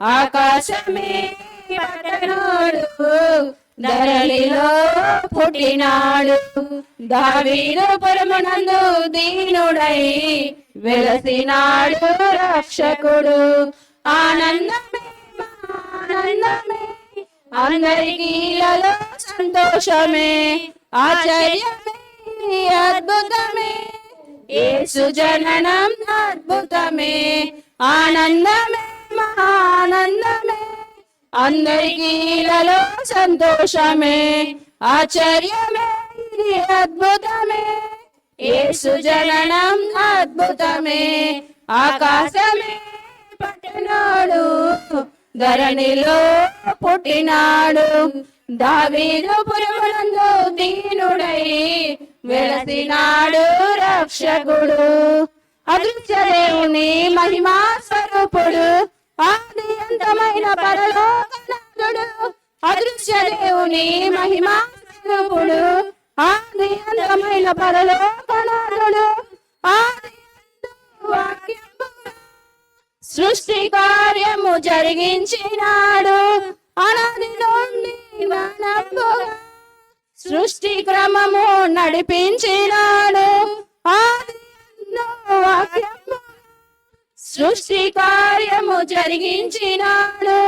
ఆకాశమే పట్టనోడు ధరణిలో పుట్టినాడు. దావీదు పురమునందు దీనుడై వెలసినాడు రక్షకుడు. ఆనందమే ఆనందమే అందరికీ ఇలలో సంతోషమే. ఆశ్చర్యమే అద్భుతమే యేసు జననం అద్భుతమే. ఆనందమే మహానందమే అందరికీ ఇలలో సంతోషమే. ఆశ్చర్యమే ఇది అద్భుతమే యేసు జననం అద్భుతమే. ఆకాశమే పట్టనాడు ధరణిలో పుట్టినాడు. దావీదు పురమునందు దీనుడై వెలసినాడు రక్షకుడు. అదృశ్య దేవుని మహిమా స్వరూపుడు ఆది అంతమైన పరలోకనాథుడు. అదృశ్య దేవుని మహిమా స్వరూపుడు ఆది అంతమైన పరలోకనాథుడు. ఆది వాక్యము సృష్టి కార్యము జరిగించినాడు. అనాది నుండి మనపుగా సృష్టి క్రమము నడిపించినాడు. ఆది వాక్యము సృష్టి కార్యము జరిగించినాడు.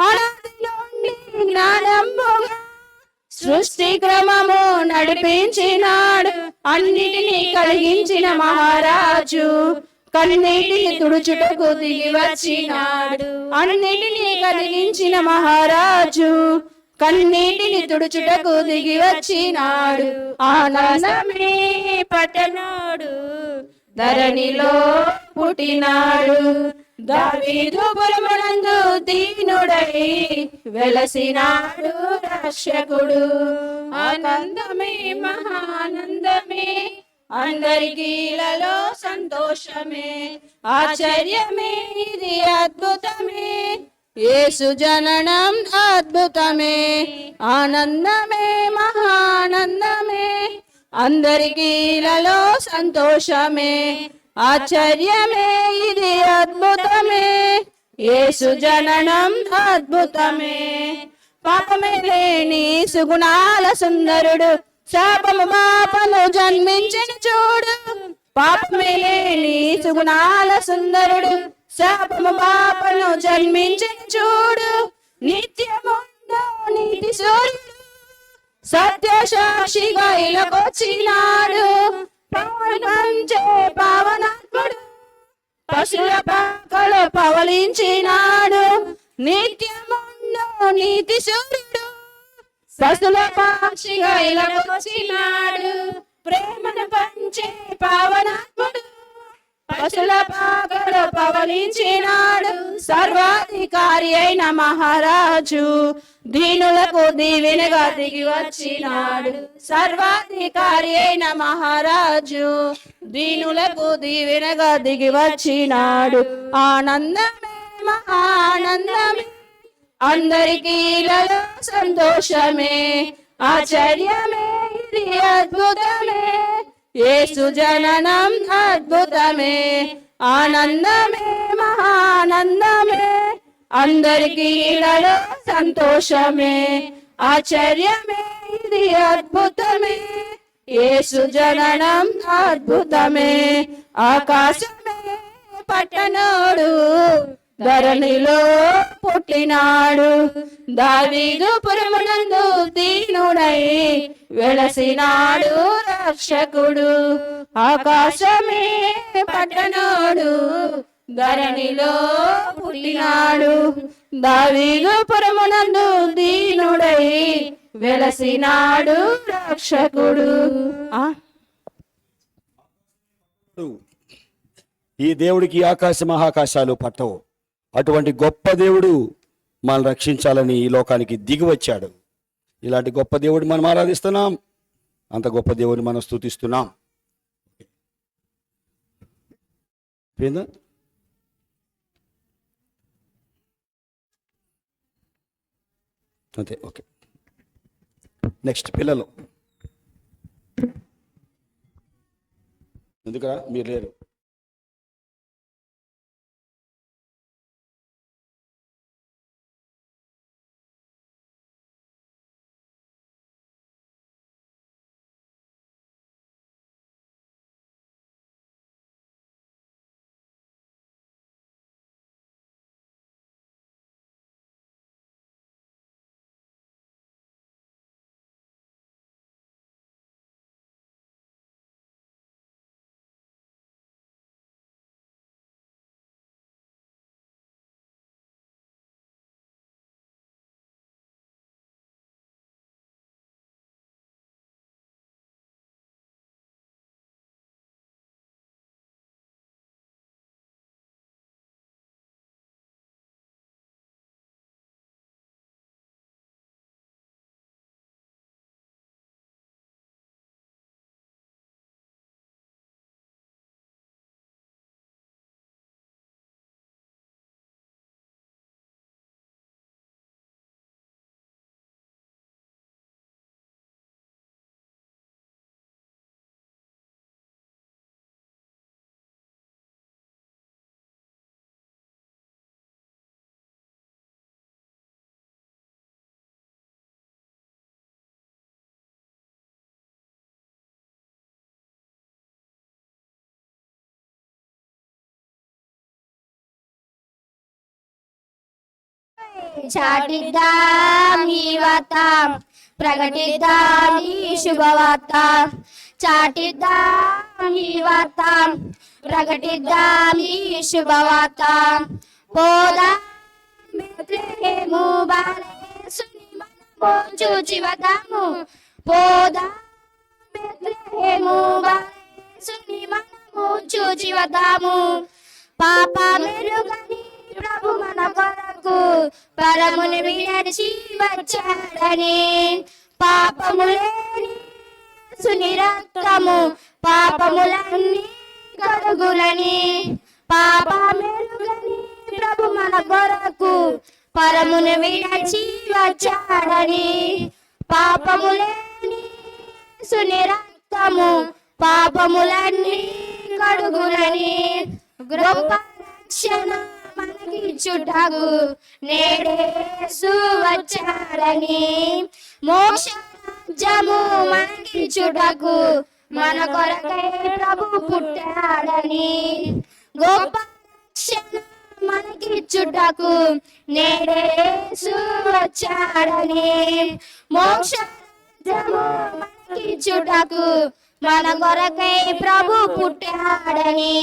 అనాది నుండి జ్ఞానముగా సృష్టి క్రమము నడిపించినాడు. అన్నిటినీ కలిగించిన మహారాజు కన్నీటిని తుడుచుటకు దిగి వచ్చినాడు. అన్నిటినీ కలిగించిన మహారాజు కన్నీటిని తుడుచుటకు దిగి వచ్చినాడు. ఆనందమే పట్టనాడు ధరణిలో పుట్టినాడు. దావీదు పురమునందు దీనుడై వెలసినాడు రక్షకుడు. ఆనందమే మహానందమే అందరికీ ఇలలో సంతోషమే. ఆశ్చర్యమే ఇది అద్భుతమే యేసు జననం అద్భుతమే. ఆనందమే మహానందమే అందరికీ ఇలలో సంతోషమే. ఆశ్చర్యమే ఇది అద్భుతమే యేసు జననం అద్భుతమే. పాపమే లేని సుగుణాల సుందరుడు శాపము పాపను జన్మించిన చూడు. పాపమే లేని సుగుణాల సుందరుడు శాపము పాపను జన్మించిన చూడు. నిత్యముండో నీతి సూర్యుడు సత్య సాక్షిగా ఇలకొచ్చినాడు. పవనంచే పావనాత్ముడు పశుల పాకలో పవలించినాడు. నిత్యముండో నీతి సూర్యుడు పశుల సాక్షిగా ఇలకొచ్చినాడు. ప్రేమను పంచే పావనాత్ముడు పశుల పాకలో పవలించినాడు. సర్వాధికారి అయిన మహారాజు దీనులకు దీవెనగా దిగి వచ్చినాడు. సర్వాధికారి అయిన మహారాజు దీనులకు దీవెనగా దిగి వచ్చినాడు. ఆనందమే మహానందమే అందరికీ ఇలలో సంతోషమే. ఆశ్చర్యమే ఇది అద్భుతమే యేసు జననం అద్భుతమే. ఆనందమే మహానందమే అందరికీ ఇలలో సంతోషమే. ఆశ్చర్యమే ఇది అద్భుతమే యేసు జననం అద్భుతమే. ఆకాశమే పట్టనోడు ధరణిలో పుట్టినాడు. దావీదు పురమునందు దీనుడై వెలసినాడు రక్షకుడు. ఆకాశమే పట్టనోడు ధరణిలో పుట్టినాడు. దావీదు పురమునందు దీనుడై వెలసినాడు రక్షకుడు. ఈ దేవుడికి ఆకాశ మహాకాశాలు పట్టవు. అటువంటి గొప్ప దేవుడు మనల్ని రక్షించాలని ఈ లోకానికి దిగి వచ్చాడు. ఇలాంటి గొప్ప దేవుడిని మనం ఆరాధిస్తున్నాం. అంత గొప్ప దేవుడిని మనం స్తుతిస్తున్నాం. అంతే. ఓకే, నెక్స్ట్ పిల్లలు. ఎందుకరా మీరు లేరు? చాటిద్దాం ఈ వార్త, ప్రకటిద్దాం ఈ శుభవార్త. చాటిద్దాం ఈ వార్త, ప్రకటిద్దాం ఈ శుభవార్త. పోదాం బెత్లెహేము బాలయేసుని మనము చూచి వద్దాము. పోదాం బెత్లెహేము బాలయేసుని మనము చూచి వద్దాము. పాప మెరుగని ప్రభు మన కొరకు పరముని విడిచి వచ్చాడని, పాపములేని యేసుని రక్తము పాపములన్నీ కడుగులని. పాప మెరుగని ప్రభు మన కొరకు పరముని విడిచి వచ్చాడని, పాపములేని యేసుని రక్తము పాపములన్నీ కడుగులని. గొప్ప రక్షణ మనకిచ్చుటకు నేడే యేసు వచ్చాడని, మోక్ష రాజ్యము మనకిచ్చుటకు మన కొరకై ప్రభు పుట్టాడని. గొప్ప రక్షణ మనకిచ్చుటకు నేడే యేసు వచ్చాడని, మోక్ష రాజ్యము మనకిచ్చుటకు మన కొరకై ప్రభు పుట్టాడని.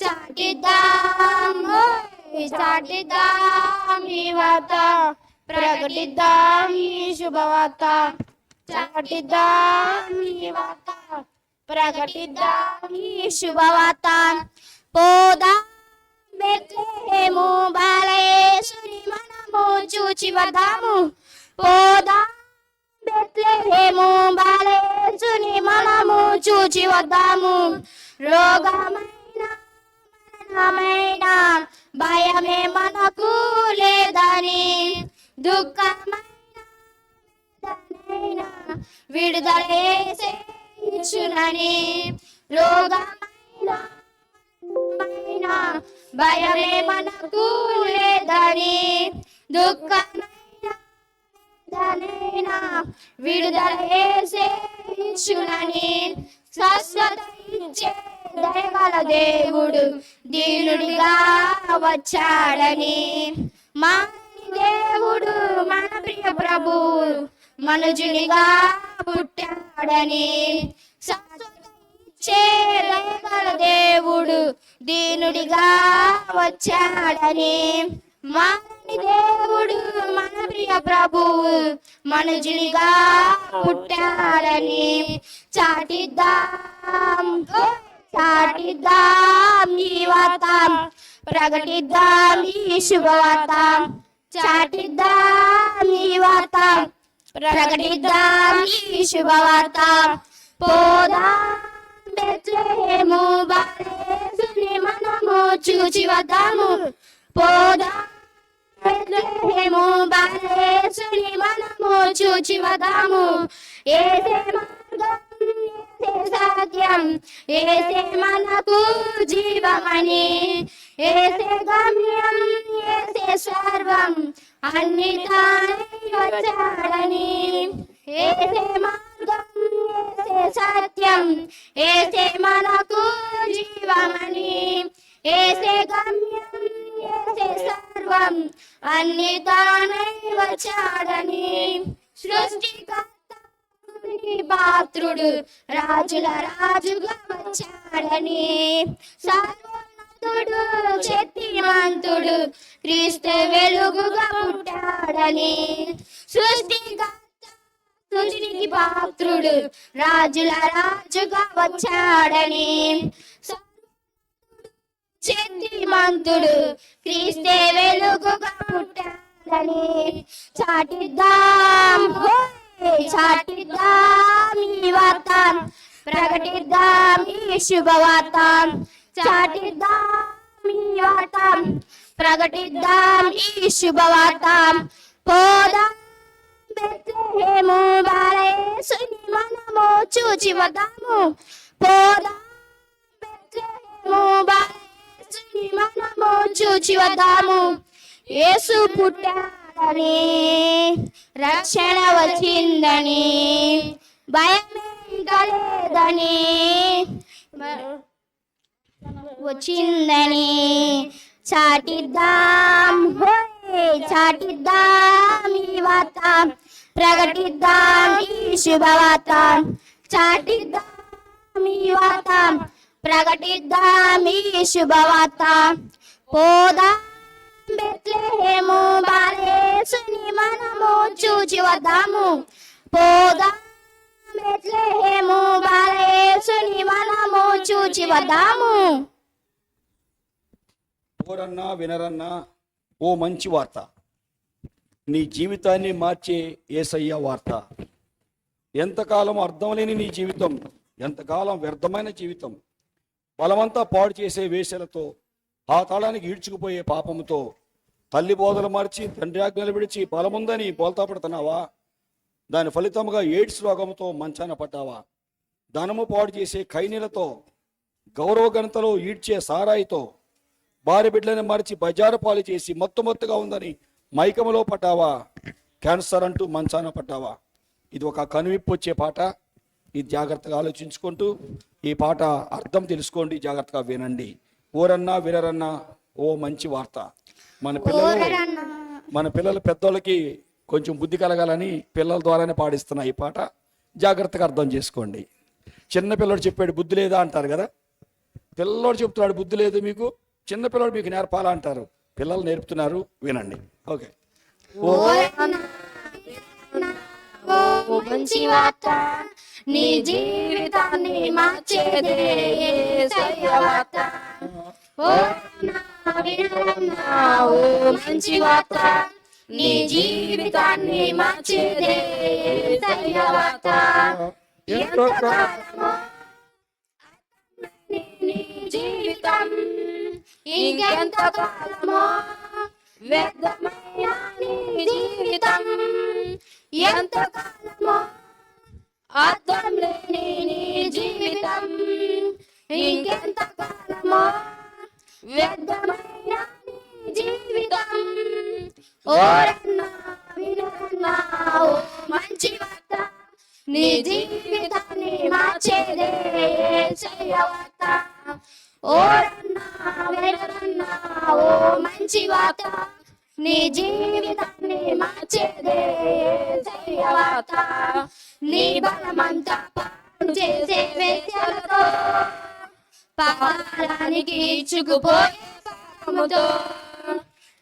చాటిద్దాం చాటిద్దాం ఈ వార్త, ప్రకటిద్దాం ఈ శుభవార్త. చాటిద్దాం ఈ వార్త, ప్రకటిద్దాం ఈ శుభవార్త. పోదాం బెత్లెహేము బాలయేసుని మనము చూచి వద్దాము. పోదాం బెత్లెహేము బాలయేసుని మనము చూచి వద్దాము. రోగమైన మరణమైన భయమే మనకు లేదని, దుఃఖమైన విడుదల యేసే ఇచ్చునని. రోగమైన భయమే మనకు లేదని, దుఃఖమైన విడుదల యేసే ఇచ్చునని. స్వస్థత ఇచ్చే దయగల దేవుడు దీనుడిగా వచ్చాడని, మాని దేవుడు మన ప్రియ ప్రభు మనుజునిగా పుట్టాడని. స్వస్థత ఇచ్చే దయగల దేవుడు దీనుడిగా వచ్చాడని, మాని దేవుడు మన ప్రియ ప్రభు మనుజునిగా పుట్టాడని. చాటిద్దాం చాటిద్దాం ఈ వార్త, ప్రకటిద్దాం ఈ శుభవార్త. చాటిద్దాం ఈ వార్త, ప్రకటిద్దాం ఈ శుభవార్త. పోదాం బెత్లెహేము బాలయేసుని మనము చూచి వద్దాము. పోదాం బెత్లెహేము బాలయేసుని మనము చూచి వద్దాము. యేసే మార్గం యేసే సత్యం యేసే మనకు జీవమని, యేసే గమ్యం యేసే సర్వం అన్ని తానై వచ్చాడని. యేసే మార్గం యేసే సత్యం యేసే మనకు జీవమని, యేసే గమ్యం యేసే సర్వం అన్ని తానై వచ్చాడని. సృష్టికర్త పాత్రుడు రాజుల రాజుగా వచ్చాడని, సర్వోన్నతుడు శక్తిమంతుడు క్రీస్తు వెలుగుగా పుట్టాడని. సృష్టికి పాత్రుడు రాజుల రాజుగా వచ్చాడని, శక్తిమంతుడు క్రీస్తు వెలుగుగా పుట్టాడని. చాటిద్దాం చాటిద్దాం ఈ వార్త, ప్రకటిద్దాం ఈ శుభవార్త. చాటిద్దాం ఈ వార్త, ప్రకటిద్దాం ఈ శుభవార్త. పోదాం బెత్లెహేము బాలయేసుని మనము చూచి వద్దాము. పోదాం బెత్లెహేము బాలయేసుని మనము చూచి వద్దాము. యేసు పుట్టాడని, రక్షణ వచ్చిందని, భయమే లేదని వచ్చిందని. చాటిద్దాం చాటిద్దాం ఈ వార్త, ప్రకటిద్దాం ఈ శుభవార్త. చాటిద్దాం ఈ వార్త, ప్రకటిద్దాం ఈ శుభవార్త. పోదాం బెత్లెహేము బాలయేసుని మనము చూచి వద్దాము. పోదాం బెత్లెహేము బాలయేసుని మనము చూచి వద్దాము. ఎవరన్నా వినరన్నా ఓ మంచి వార్త, నీ జీవితాన్ని మార్చే యేసయ్య వార్త. ఎంతకాలం అర్థం లేని నీ జీవితం, ఎంతకాలం వ్యర్థమైన జీవితం, బలమంతా పాడు చేసే వేషలతో, ఆ తాళానికి ఈడ్చుకుపోయే పాపముతో, తల్లి బోధలు మార్చి తండ్రి ఆజ్ఞలు విడిచి బలముందని బోల్తా పడుతున్నావా? దాని ఫలితముగా ఎయిడ్స్ రోగంతో మంచాన పడ్డావా? ధనము పాడు చేసే ఖైనీలతో, గౌరవ ఘనతలో ఈడ్చే సారాయితో, భార్య బిడ్డలను మరిచి బజారు పాలు చేసి మత్తుగా ఉందని మైకములో పడ్డావా? క్యాన్సర్ అంటూ మంచాన పడ్డావా? ఇది ఒక కనువిప్పు వచ్చే పాట. ఇది జాగ్రత్తగా ఆలోచించుకుంటూ ఈ పాట అర్థం తెలుసుకోండి, జాగ్రత్తగా వినండి. ఓరన్నా వినరన్నా ఓ మంచి వార్త. మన పిల్లలు పెద్దోళ్ళకి కొంచెం బుద్ధి కలగాలని పిల్లల ద్వారానే పాడిస్తున్నా ఈ పాట. జాగ్రత్తగా అర్థం చేసుకోండి. చిన్న పిల్లడు చెప్పాడు బుద్ధి లేదా అంటారు కదా, పిల్లోడు చెప్తున్నాడు బుద్ధి లేదు మీకు, చిన్న పిల్లడు మీకు నేర్పాలా అంటారు. పిల్లలు నేర్పుతున్నారు, వినండి. ఓకే. మంచి వార్త, నీ జీవితాన్ని మార్చేదే యేసయ్య వార్త. ఓ మంచి వార్త, నీ జీవితాన్ని మార్చేదే యేసయ్య వార్త. నీ జీవితం ఇంకెంత కాలమో వ్యర్థమైన నీ జీవితం, ఎంత కాలమో అర్థం లేని నీ జీవితం, ఇంకెంత కాలమో వ్యర్థమైన నీ జీవితం. ఓరన్నా వినరన్నా ఓ మంచి వార్త, నీ జీవితాన్ని మార్చేదే యేసయ్య వార్త. ఓరన్నా వినరన్నా ఓ మంచి వార్త, నీ జీవితాన్ని మార్చేదే యేసయ్య వార్త. నీ బలమంతా పాడు చేసే వేశ్యలతో, పాతాళానికి ఈడ్చుకుపోయే పాపముతో,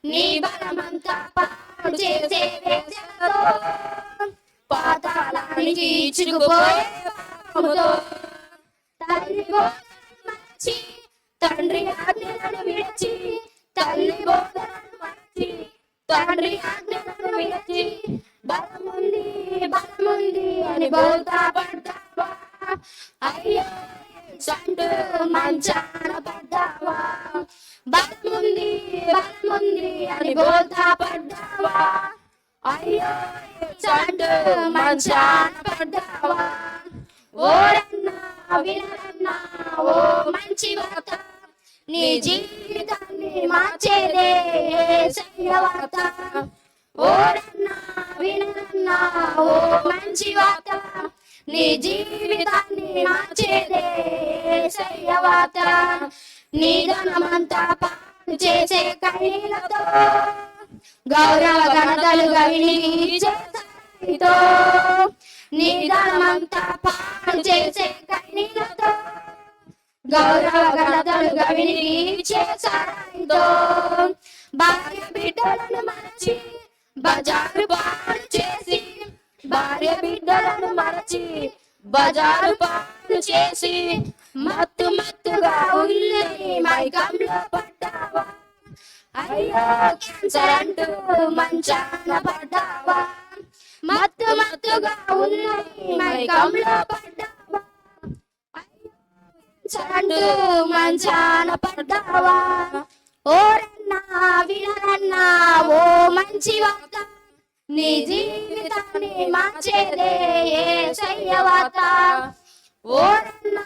నీ బలమంతా పాడు చేసే వేశ్యలతో, పాతాళానికి ఈడ్చుకుపోయే పాపముతో, తల్లి బోధలను మరచి తండ్రి ఆజ్ఞలను విడిచి, తల్లి బోధలను మరచి తండ్రి ఆజ్ఞలను విడిచి, బలముంది బలముంది అని బోల్తా పడ్డావా? అయ్యో సంటు మంచాన పడ్డావా? బలముంది బలముంది అని బోల్తా పడ్డావా? అయ్యో సంటు మంచాన పడ్డావా? ఓరన్నా వినరన్నా ఓ మంచి వార్త, నీ జీవితాన్ని మార్చేదే యేసయ్య వార్త. ఓరన్నా వినరన్నా ఓ మంచి వార్త, నీ జీవితాన్ని మార్చేదే యేసయ్య వార్త. నీ ధనమంతా పాడు చేసే ఖైనీలతో, గౌరవ ఘనతలు గవినితో, నీ ధనమంతా పాడు చేసే ఖైనీలతో, గౌరవ ఘనతలు గవినితో, భార్య బిడ్డలను మరచి బజారు పాడు చేసి, భార్య బిడ్డలను మరచి బజారు పాడు చేసి, మత్తుగా ఉన్నది మైకంలో పడ్డావా? అయ్యో క్యాన్సర్ అంటూ మంచాన పడ్డావా? మత్తుగా ఉన్నది మైకంలో పడ్డావా? అంటూ మంచాన పడ్డావా? ఓరన్నా వినరన్నా ఓ మంచి వార్త, నీ జీవితాన్ని మార్చేదే యేసయ్య వార్త. ఓరన్నా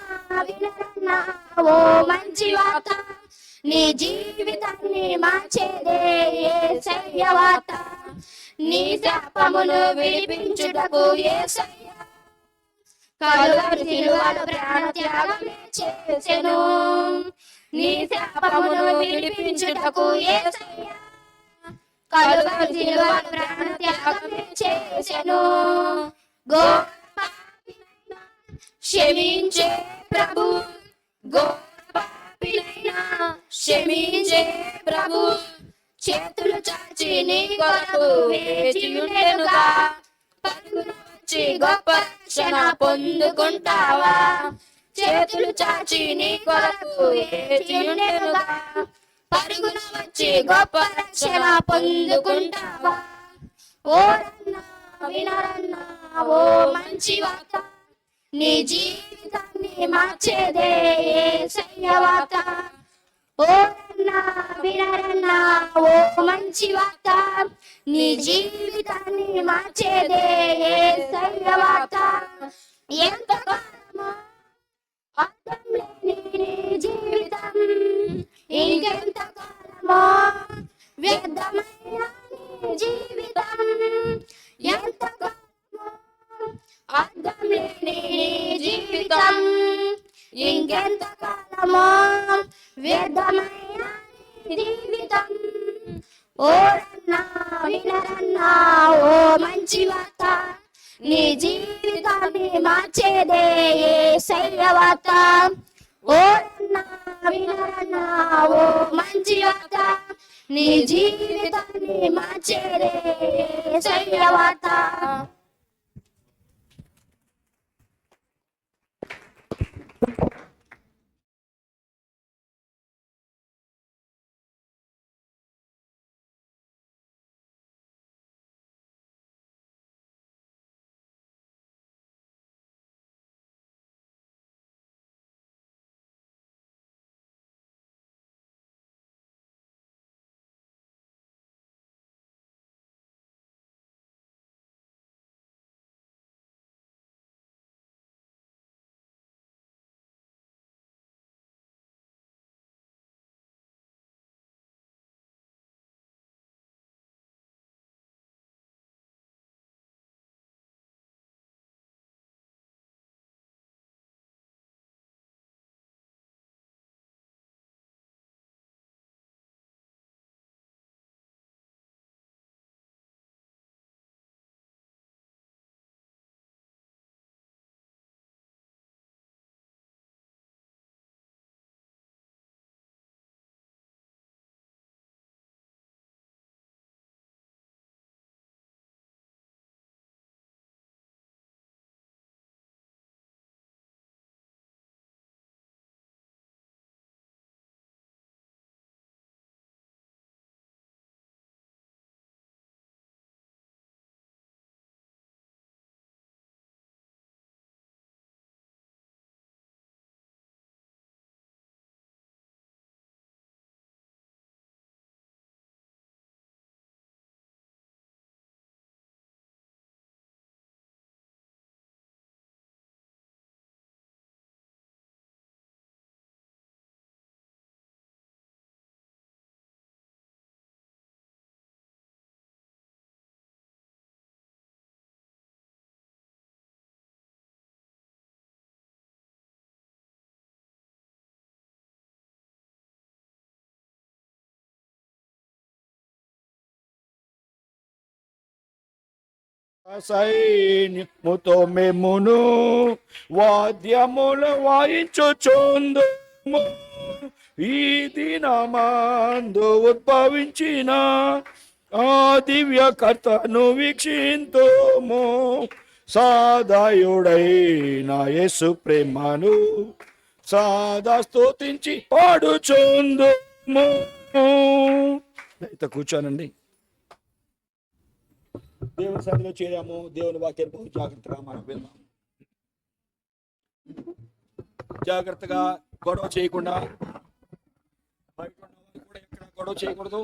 వినరన్నా ఓ మంచి వార్త, నీ జీవితాన్ని మార్చేదే యేసయ్య వార్త. నీ శాపమును విడిపించుటకు యేసయ్య కలువరి సిలువలో ప్రాణ త్యాగమే చేసెను. నీ శాపమును విడిపించుటకు యేసయ్య కలువరి సిలువను ప్రాణ త్యాగమే చేసెను. ఘోర పాపినైనా క్షమించే ప్రభు, ఘోర పాపినైనా క్షమించే ప్రభు, చేతులు చాచి నీ కొరకు వేచియుండెనుగా, పరుగున వచ్చి గొప్ప రక్షణ పొందుకుంటావా? చేతులు చాచి నీ కొరకు వేచియుండెనుగా, పరుగున వచ్చి గొప్ప రక్షణ పొందుకుంటావా? ఓ రన్నా వినరన్నా ఓ మంచి వార్త, నీ జీవితాన్ని మార్చేదే యేసయ్య వార్త. ఓ రన్నా వినరన్నా ఓ మంచి వార్త, నీ జీవితాన్ని మార్చేదే యేసయ్య వార్త. ఎంతకాలమో అర్థం లేని నీ జీవితం, ఇంకెంత కాలమో వ్యర్థమైన నీ జీవితం, ఎంత కాలమో అర్థం లేని నీ జీవితం, ఇంకెంత కాలమో వ్యర్థమైన నీ జీవితం. ఓ రన్నా వినరన్నా ఓ మంచి వార్త, నీ జీవితాన్ని మార్చేదే యేసయ్య వార్త. ఓ రన్నా వినరన్నా ఓ మంచి వార్త, నీ జీవితాన్ని మార్చేదే యేసయ్య వార్త. సైన్యముతో మెమును వాద్యములు వాయించుచుందుము, ఈ దినమందు ఉద్భవించిన ఆ దివ్యకర్తను వీక్షింతుము. సాదాయుడైన యేసు ప్రేమను సాదా స్తుతించి పాడుచుందుము. అయితే కూర్చోనండి. దేవుని సన్నిధిలో చేరాము. దేవుని వాక్యాన్ని బహు జాగ్రత్తగా మనం విన్నాం. జాగ్రత్తగా గొడవ చేయకుండా, బయట ఉన్న వాళ్ళు కూడా ఎక్కడ గొడవ చేయకూడదు.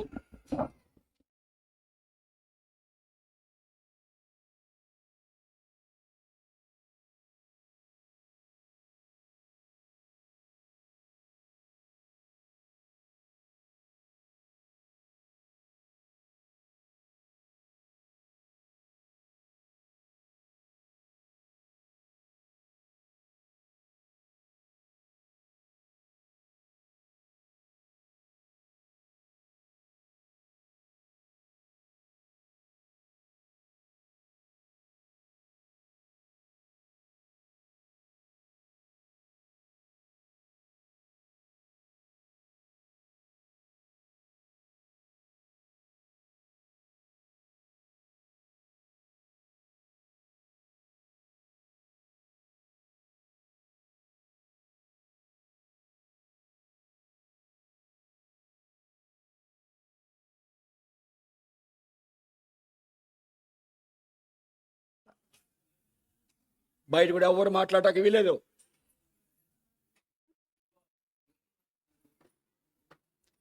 బయట కూడా ఎవరు మాట్లాడటానికి వీలేదు.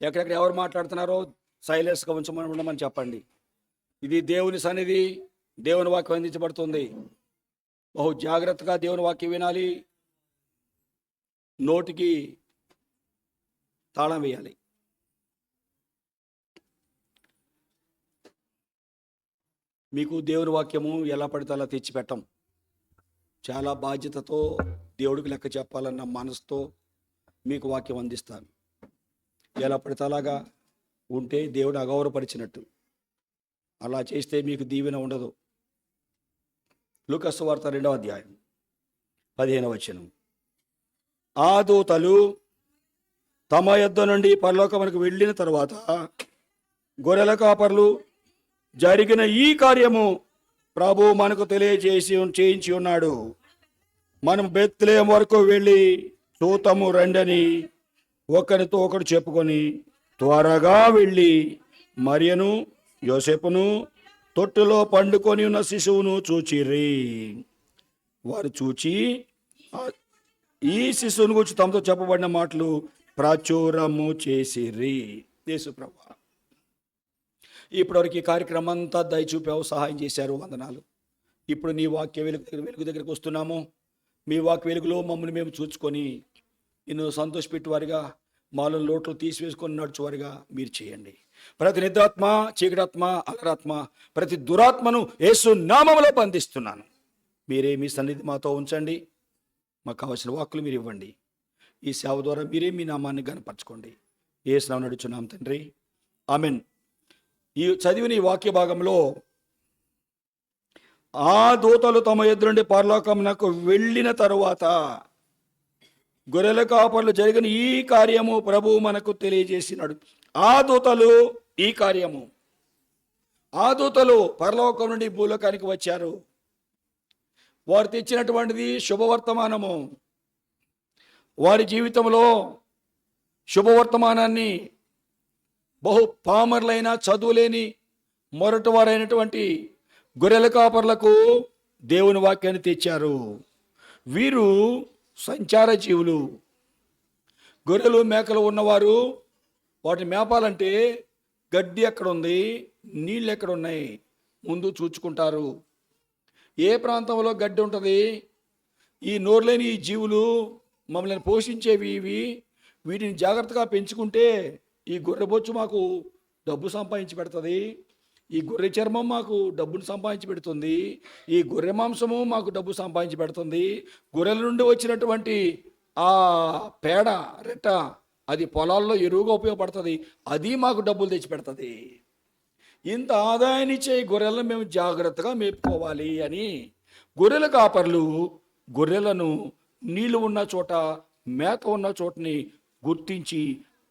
ఎక్కడెక్కడ ఎవరు మాట్లాడుతున్నారో సైలెన్స్గా ఉండమని చెప్పండి. ఇది దేవుని సన్నిధి, దేవుని వాక్యం అందించబడుతుంది. బహు జాగ్రత్తగా దేవుని వాక్యం వినాలి, నోటికి తాళం వేయాలి. మీకు దేవుని వాక్యము ఎలా పడితే అలా తెచ్చిపెట్టం. చాలా బాధ్యతతో దేవుడికి లెక్క చెప్పాలన్న మనసుతో మీకు వాక్యం అందిస్తాను. ఎలా పడితే అలాగా ఉంటే దేవుడు అగౌరవపరిచినట్టు. అలా చేస్తే మీకు దీవెన ఉండదు. లూకా సువార్త 2వ అధ్యాయం 15వ వచనం. ఆ దూతలు తమ యొద్ద నుండి పరలోకమునకు వెళ్ళిన తరువాత గొర్రెల కాపర్లు జరిగిన ఈ కార్యము ప్రభు మనకు చేయించి ఉన్నాడు. మనం బెత్లెహేము వరకు వెళ్ళి చూతము రండని ఒకరితో ఒకరు చెప్పుకొని త్వరగా వెళ్ళి మరియను యోసేపును తొట్టులో పండుకొని ఉన్న శిశువును చూచిరి. వారు చూచి ఈ శిశువుని గురించి తమతో చెప్పబడిన మాటలు ప్రాచురము చేసిరి. యేసు ప్రభువా, ఇప్పటివరకు ఈ కార్యక్రమం అంతా దయచూపావు, సహాయం చేశారు, వందనాలు. ఇప్పుడు నీ వాక్య వెలుగు దగ్గరికి వస్తున్నాము. మీ వాక్య వెలుగులో మమ్మల్ని మేము చూసుకొని నిన్ను సంతోషపెట్టేవారిగా, మాలో లోట్లు తీసివేసుకొని నడుచువారిగా మీరు చేయండి. ప్రతి నిద్రాత్మ, చీకటాత్మ, అలరాత్మ, ప్రతి దురాత్మను యేసు నామములో బంధిస్తున్నాను. మీరే మీ సన్నిధి మాతో ఉంచండి. మాకు కావలసిన వాక్కులు మీరు ఇవ్వండి. ఈ సేవ ద్వారా మీరే మీ నామాన్ని గణపరచుకోండి. యేసు నామమున నడుచున్నాం తండ్రి, ఆమెన్. ఈ చదివిన ఈ వాక్య భాగంలో ఆ దూతలు తమ ఎదురుండి పరలోకమునకు వెళ్ళిన తరువాత గొర్రెల కాపర్లు జరిగిన ఈ కార్యము ప్రభువు మనకు తెలియజేసినాడు. ఆ దూతలు ఈ కార్యము, ఆ దూతలు పరలోకం నుండి భూలోకానికి వచ్చారు. వారు తెచ్చినటువంటిది శుభవర్తమానము. వారి జీవితంలో శుభవర్తమానాన్ని బహు పామర్లైన, చదువులేని, మొరటి వారైనటువంటి గొర్రెల కాపర్లకు దేవుని వాక్యాన్ని తెచ్చారు. వీరు సంచార జీవులు. గొర్రెలు మేకలు ఉన్నవారు వాటిని మేపాలంటే గడ్డి ఎక్కడుంది, నీళ్ళు ఎక్కడున్నాయి ముందు చూచుకుంటారు. ఏ ప్రాంతంలో గడ్డి ఉంటుంది, ఈ నోరులేని ఈ జీవులు మమ్మల్ని పోషించేవి ఇవి, వీటిని జాగ్రత్తగా పెంచుకుంటే ఈ గొర్రె బొచ్చు మాకు డబ్బు సంపాదించి పెడుతుంది, ఈ గొర్రె చర్మం మాకు డబ్బును సంపాదించి పెడుతుంది, ఈ గొర్రె మాంసము మాకు డబ్బు సంపాదించి పెడుతుంది, గొర్రెల నుండి వచ్చినటువంటి ఆ పేడ రెట్ట అది పొలాల్లో ఎరువుగా ఉపయోగపడుతుంది, అది మాకు డబ్బులు తెచ్చి పెడుతుంది. ఇంత ఆదాయాన్ని ఇచ్చే గొర్రెలను మేము జాగ్రత్తగా మేపుకోవాలి అని గొర్రెల కాపర్లు గొర్రెలను నీళ్లు ఉన్న చోట, మేత ఉన్న చోటని గుర్తించి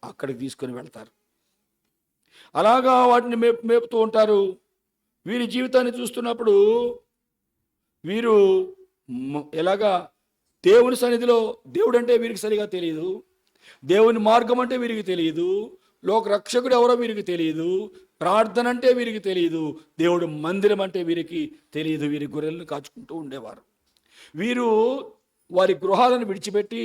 అక్కడికి తీసుకొని వెళ్తారు. అలాగా వాటిని మేపుతూ ఉంటారు. వీరి జీవితాన్ని చూస్తున్నప్పుడు వీరు ఎలాగా దేవుని సన్నిధిలో దేవుడు అంటే వీరికి సరిగా తెలియదు, దేవుని మార్గం అంటే వీరికి తెలియదు, లోక రక్షకుడు ఎవరో వీరికి తెలియదు, ప్రార్థన అంటే వీరికి తెలియదు, దేవుడు మందిరం అంటే వీరికి తెలియదు. వీరి గొర్రెలను కాచుకుంటూ ఉండేవారు. వీరు వారి గృహాలను విడిచిపెట్టి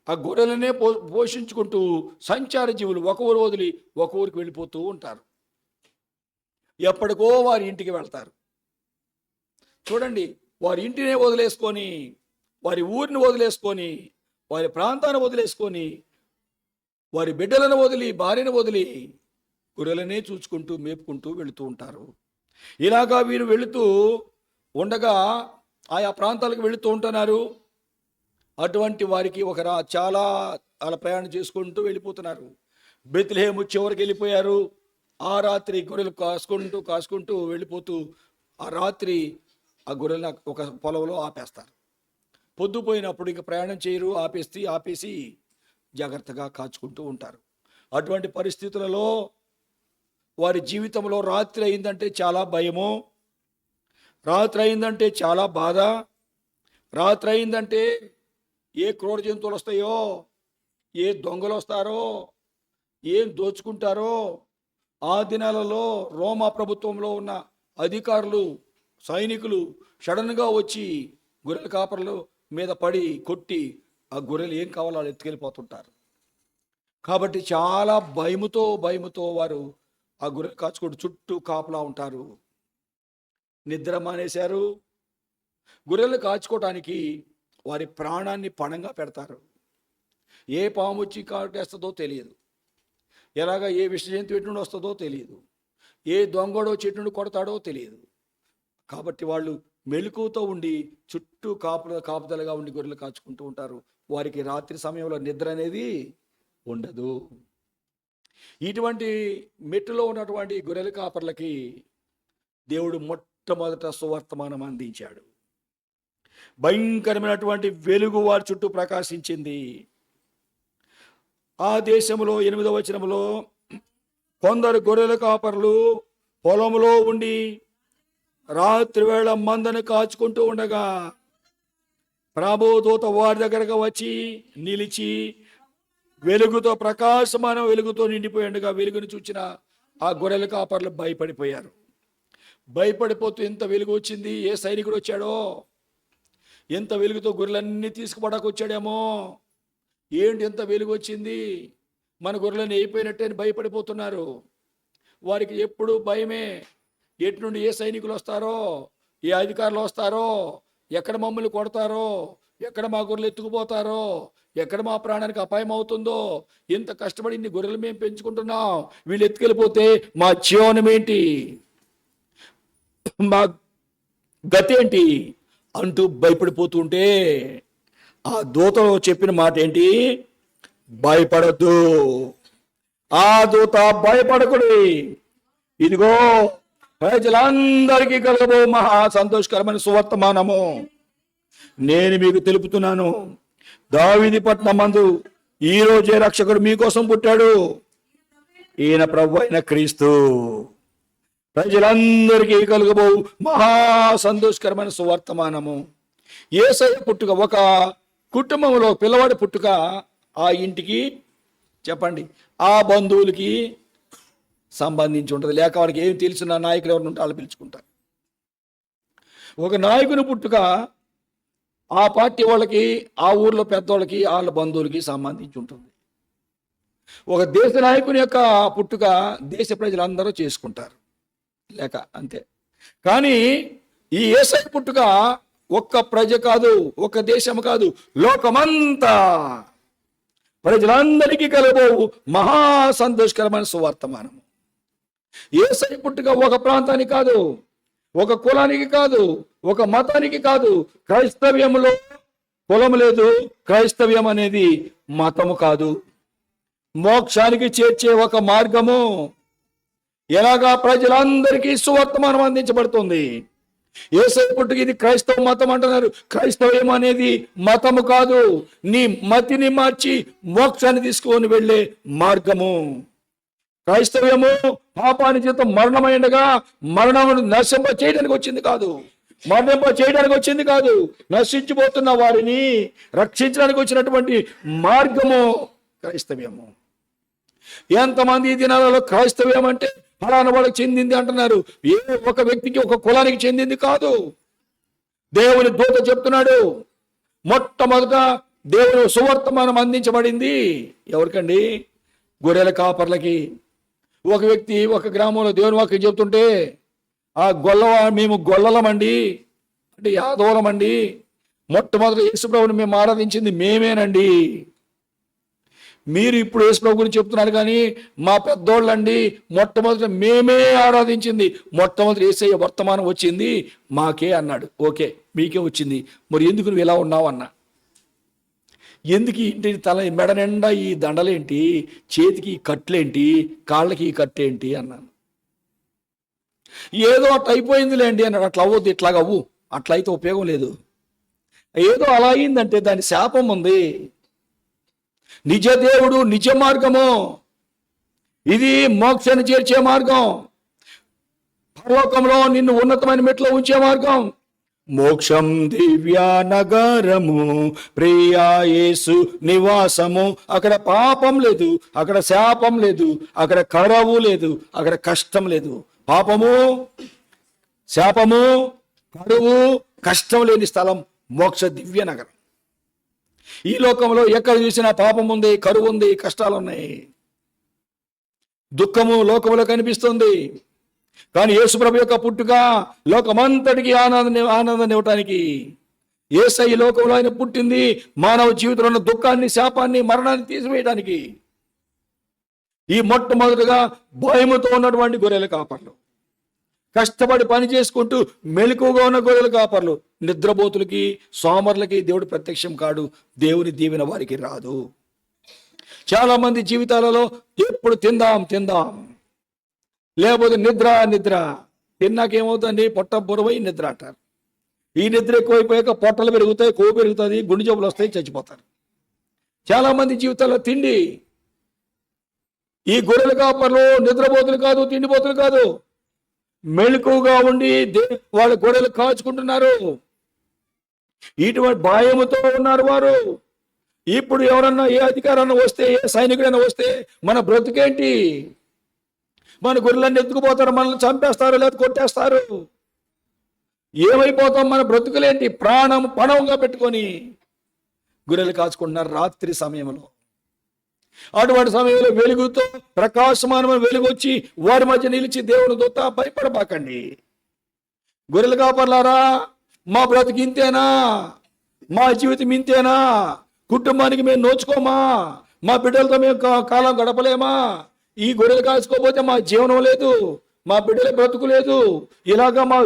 ఆ గొర్రెలనే పోషించుకుంటూ సంచార జీవులు ఒక ఊరు వదిలి ఒక ఊరికి వెళ్ళిపోతూ ఉంటారు. ఎప్పటికో వారి ఇంటికి వెళ్తారు. చూడండి, వారి ఇంటినే వదిలేసుకొని, వారి ఊరిని వదిలేసుకొని, వారి ప్రాంతాన్ని వదిలేసుకొని, వారి బిడ్డలను వదిలి, భార్యను వదిలి గొర్రెలనే చూసుకుంటూ మేపుకుంటూ వెళుతూ ఉంటారు. ఇలాగా వీరు వెళుతూ ఉండగా ఆయా ప్రాంతాలకు వెళుతూ ఉంటున్నారు. అటువంటి వారికి చాలా అలా ప్రయాణం చేసుకుంటూ వెళ్ళిపోతున్నారు. బెత్లెహేము చివరికి వెళ్ళిపోయారు. ఆ రాత్రి గొర్రెలు కాసుకుంటూ వెళ్ళిపోతూ ఆ రాత్రి ఆ గొర్రెలను ఒక పొలంలో ఆపేస్తారు. పొద్దుపోయినప్పుడు ఇంకా ప్రయాణం చేయరు, ఆపేసి జాగ్రత్తగా కాచుకుంటూ ఉంటారు. అటువంటి పరిస్థితులలో వారి జీవితంలో రాత్రి అయిందంటే చాలా భయము, రాత్రి అయిందంటే చాలా బాధ, రాత్రి అయిందంటే ఏ క్రూర జంతువులు వస్తాయో, ఏ దొంగలు వస్తారో, ఏం దోచుకుంటారో. ఆ దినాలలో రోమా ప్రభుత్వంలో ఉన్న అధికారులు సైనికులు సడన్గా వచ్చి గొర్రెల కాపర్ల మీద పడి కొట్టి ఆ గొర్రెలు ఏం కావాలో వాళ్ళు ఎత్తుకెళ్ళిపోతుంటారు. కాబట్టి చాలా భయముతో వారు ఆ గొర్రెలు కాచుకుంటూ చుట్టూ కాపలా ఉంటారు. నిద్ర మానేశారు. గొర్రెలు కాచుకోవటానికి వారి ప్రాణాన్ని పణంగా పెడతారు. ఏ పాము వచ్చి కాటేస్తుందో తెలియదు, ఎలాగ ఏ విషజంతు ఎటు నుండి వస్తుందో తెలియదు, ఏ దొంగడో చెట్టు నుండి కొడతాడో తెలియదు. కాబట్టి వాళ్ళు మెలకువతో ఉండి చుట్టూ కాపుదలగా ఉండి గొర్రెలు కాచుకుంటూ ఉంటారు. వారికి రాత్రి సమయంలో నిద్ర అనేది ఉండదు. ఇటువంటి మెట్టులో ఉన్నటువంటి గొర్రెల కాపర్లకి దేవుడు మొట్టమొదట సువర్తమానం అందించాడు. భయంకరమైనటువంటి వెలుగు వారి చుట్టూ ప్రకాశించింది. ఆ దేశంలో 8వ వచనంలో కొందరు గొర్రెల కాపర్లు పొలంలో ఉండి రాత్రి వేళ మందను కాచుకుంటూ ఉండగా ప్రభుదూత వారి దగ్గరకు వచ్చి నిలిచి వెలుగుతో ప్రకాశమాన వెలుగుతో నిండిపోయి ఉండగా వెలుగును చూచిన ఆ గొర్రెల కాపర్లు భయపడిపోయారు. భయపడిపోతూ ఎంత వెలుగు వచ్చింది, ఏ సైనికుడు వచ్చాడో, ఎంత వెలుగుతో గొర్రెలన్నీ తీసుకుపడకు వచ్చాడేమో, ఏంటి ఎంత వెలుగు వచ్చింది, మన గొర్రెలన్నీ అయిపోయినట్టే అని భయపడిపోతున్నారు. వారికి ఎప్పుడు భయమే. ఎటు నుండి ఏ సైనికులు వస్తారో, ఏ అధికారులు వస్తారో, ఎక్కడ మమ్మల్ని కొడతారో, ఎక్కడ మా గొర్రెలు ఎత్తుకుపోతారో, ఎక్కడ మా ప్రాణానికి అపాయం అవుతుందో, ఎంత కష్టపడి ఇన్ని గొర్రెలు మేము పెంచుకుంటున్నాం, వీళ్ళు ఎత్తుకెళ్ళిపోతే మా జీవనం ఏంటి, మా గతి ఏంటి అంటూ భయపడిపోతుంటే ఆ దూతలో చెప్పిన మాట ఏంటి? భయపడద్దు. ఆ దూత భయపడకుడి, ఇదిగో ప్రజలందరికీ కలగబో మహా సంతోషకరమైన సువర్తమానము నేను మీకు తెలుపుతున్నాను. దావీదు పట్టణమందు ఈ రోజే రక్షకుడు మీకోసం పుట్టాడు. ఈయన ప్రభు అయిన క్రీస్తు. ప్రజలందరికీ కలుగబో మహా సంతోషకరమైన సువర్తమానము. యేసయ్య పుట్టుక, ఒక కుటుంబంలో పిల్లవాడి పుట్టుక ఆ ఇంటికి చెప్పండి, ఆ బంధువులకి సంబంధించి ఉంటుంది. లేక వాడికి ఏం తెలిసిన నాయకులు ఎవరు ఉంటే వాళ్ళు పిలుచుకుంటారు. ఒక నాయకుని పుట్టుక ఆ పార్టీ వాళ్ళకి, ఆ ఊర్లో పెద్దవాళ్ళకి, వాళ్ళ బంధువులకి సంబంధించి ఉంటుంది. ఒక దేశ నాయకుని యొక్క పుట్టుక దేశ ప్రజలందరూ చేసుకుంటారు, లేక అంతే. కానీ ఈ యేసయ్య పుట్టుక ఒక్క ప్రజ కాదు, ఒక్క దేశం కాదు, లోకమంతా ప్రజలందరికీ కలబోవు మహా సంతోషకరమైన సువర్తమానం. యేసయ్య పుట్టుక ఒక ప్రాంతానికి కాదు, ఒక కులానికి కాదు, ఒక మతానికి కాదు. క్రైస్తవ్యంలో కులం లేదు, క్రైస్తవ్యం అనేది మతము కాదు. మోక్షానికి చేర్చే ఒక మార్గము. ఎలాగా ప్రజలందరికీ సువర్తమానం అందించబడుతుంది. యేసయ్య పుట్టుక ఇది క్రైస్తవ మతం అంటున్నారు. క్రైస్తవ్యం అనేది మతము కాదు, నీ మతిని మార్చి మోక్షాన్ని తీసుకొని వెళ్ళే మార్గము. క్రైస్తవ్యము పాపాని చేత మరణమైండగా మరణమును నశింప చేయడానికి వచ్చింది కాదు, మరణింప చేయడానికి వచ్చింది కాదు, నశించిపోతున్న వారిని రక్షించడానికి వచ్చినటువంటి మార్గము క్రైస్తవ్యము. ఎంతమంది ఈ దినాలలో క్రైస్తవ్యం అంటే ఫలానా వాళ్ళకి చెందింది అంటున్నారు. ఏ ఒక వ్యక్తికి, ఒక కులానికి చెందింది కాదు. దేవుని దూత చెప్తున్నాడు, మొట్టమొదట దేవుని సువర్తమానం అందించబడింది ఎవరికండి? గొర్రెల కాపర్లకి. ఒక వ్యక్తి ఒక గ్రామంలో దేవుని వాక్యం చెప్తుంటే, ఆ మేము గొల్లలమండి అంటే యాదవులమండి, మొట్టమొదటి యేసుప్రభుని మేము ఆరాధించింది మేమేనండి. మీరు ఇప్పుడు యేసుప్రభు గురించి చెప్తున్నారు కానీ మా పెద్దోళ్ళండి మొట్టమొదటి మేమే ఆరాధించింది, మొట్టమొదటి యేసయ్య వర్తమానం వచ్చింది మాకే అన్నాడు. ఓకే, మీకే వచ్చింది, మరి ఎందుకు నువ్వు ఇలా ఉన్నావు అన్నా. ఎందుకు ఇంటి తల మెడ నిండా ఈ దండలేంటి, చేతికి ఈ కట్లేంటి, కాళ్ళకి ఈ కట్టేంటి అన్నాను. ఏదో అట్లా అయిపోయిందిలేండి అన్నాడు. అట్లా అవ్వద్దు, ఇట్లాగ అవ్వు, అట్లా అయితే ఉపయోగం లేదు. ఏదో అలా అయిందంటే దాని శాపం ఉంది. నిజ దేవుడు, నిజ మార్గము, ఇది మోక్షాన్ని చేర్చే మార్గం, పరలోకంలో నిన్ను ఉన్నతమైన మెట్లో ఉంచే మార్గం. మోక్షం దివ్య నగరము, ప్రియా యేసు నివాసము. అక్కడ పాపం లేదు, అక్కడ శాపం లేదు, అక్కడ కరవు లేదు, అక్కడ కష్టం లేదు. పాపము, శాపము, కరువు కష్టం లేని స్థలం మోక్ష దివ్య నగరం. ఈ లోకంలో ఎక్కడ చూసినా పాపం ఉంది, కరువు ఉంది, కష్టాలు ఉన్నాయి, దుఃఖము లోకంలో కనిపిస్తుంది. కానీ యేసుప్రభు యొక్క పుట్టుక లోకమంతటికి ఆనందాన్ని ఇవ్వటానికి. యేసయ్య లోకంలో ఆయన పుట్టింది మానవ జీవితంలో ఉన్న దుఃఖాన్ని, శాపాన్ని, మరణాన్ని తీసివేయడానికి. ఈ మొట్టమొదటిగా భయముతో ఉన్నటువంటి గొర్రెల కాపర్లు, కష్టపడి పని చేసుకుంటూ మెలకువగా ఉన్న గొర్రెల కాపర్లు, నిద్రపోతులకి, సోమరులకి దేవుడు ప్రత్యక్షం కాడు. దేవుని దీవెన వారికి రాదు. చాలా మంది జీవితాలలో ఎప్పుడు తిందాం తిందాం, లేకపోతే నిద్ర. తిన్నాకేమవుతుంది? పొట్ట బురవై నిద్ర అంటారు. ఈ నిద్ర ఎక్కువైపోయాక పొట్టలు పెరుగుతాయి, కొవ్వు పెరుగుతుంది, గుండె జబ్బులు వస్తాయి, చచ్చిపోతారు. చాలా మంది జీవితాల్లో తిండి. ఈ గొర్రెల కాపర్లు నిద్రపోతులు కాదు, తిండిపోతులు కాదు, మెలకువగా ఉండి వాళ్ళ గొర్రెలు కాచుకుంటున్నారు. ఇటువంటి భయముతో ఉన్నారు వారు. ఇప్పుడు ఎవరన్నా ఏ అధికారన్నా వస్తే, ఏ సైనికుడైనా వస్తే మన బ్రతుకేంటి? మన గొర్రెలన్నీ ఎత్తుకుపోతారు, మనల్ని చంపేస్తారు, లేదా కొట్టేస్తారు. ఏమైపోతాం? మన బ్రతుకులేంటి? ప్రాణం పణంగా పెట్టుకొని గొర్రెలు కాచుకుంటున్నారు రాత్రి సమయంలో. అటువంటి సమయంలో వెలుగుతో ప్రకాశమానమైన వెలుగు వచ్చి వారి మధ్య నిలిచి దేవుని దూత భయపడబాకండి. గొర్రెలు కాపర్లారా, మా బ్రతుకు ఇంతేనా? మా జీవితం ఇంతేనా? కుటుంబానికి మేము నోచుకోమా? మా బిడ్డలతో మేము కాలం గడపలేమా? ఈ గొర్రెలు కాచుకోకపోతే మా జీవనం లేదు, మా బిడ్డల బ్రతుకు లేదు. ఇలాగా మా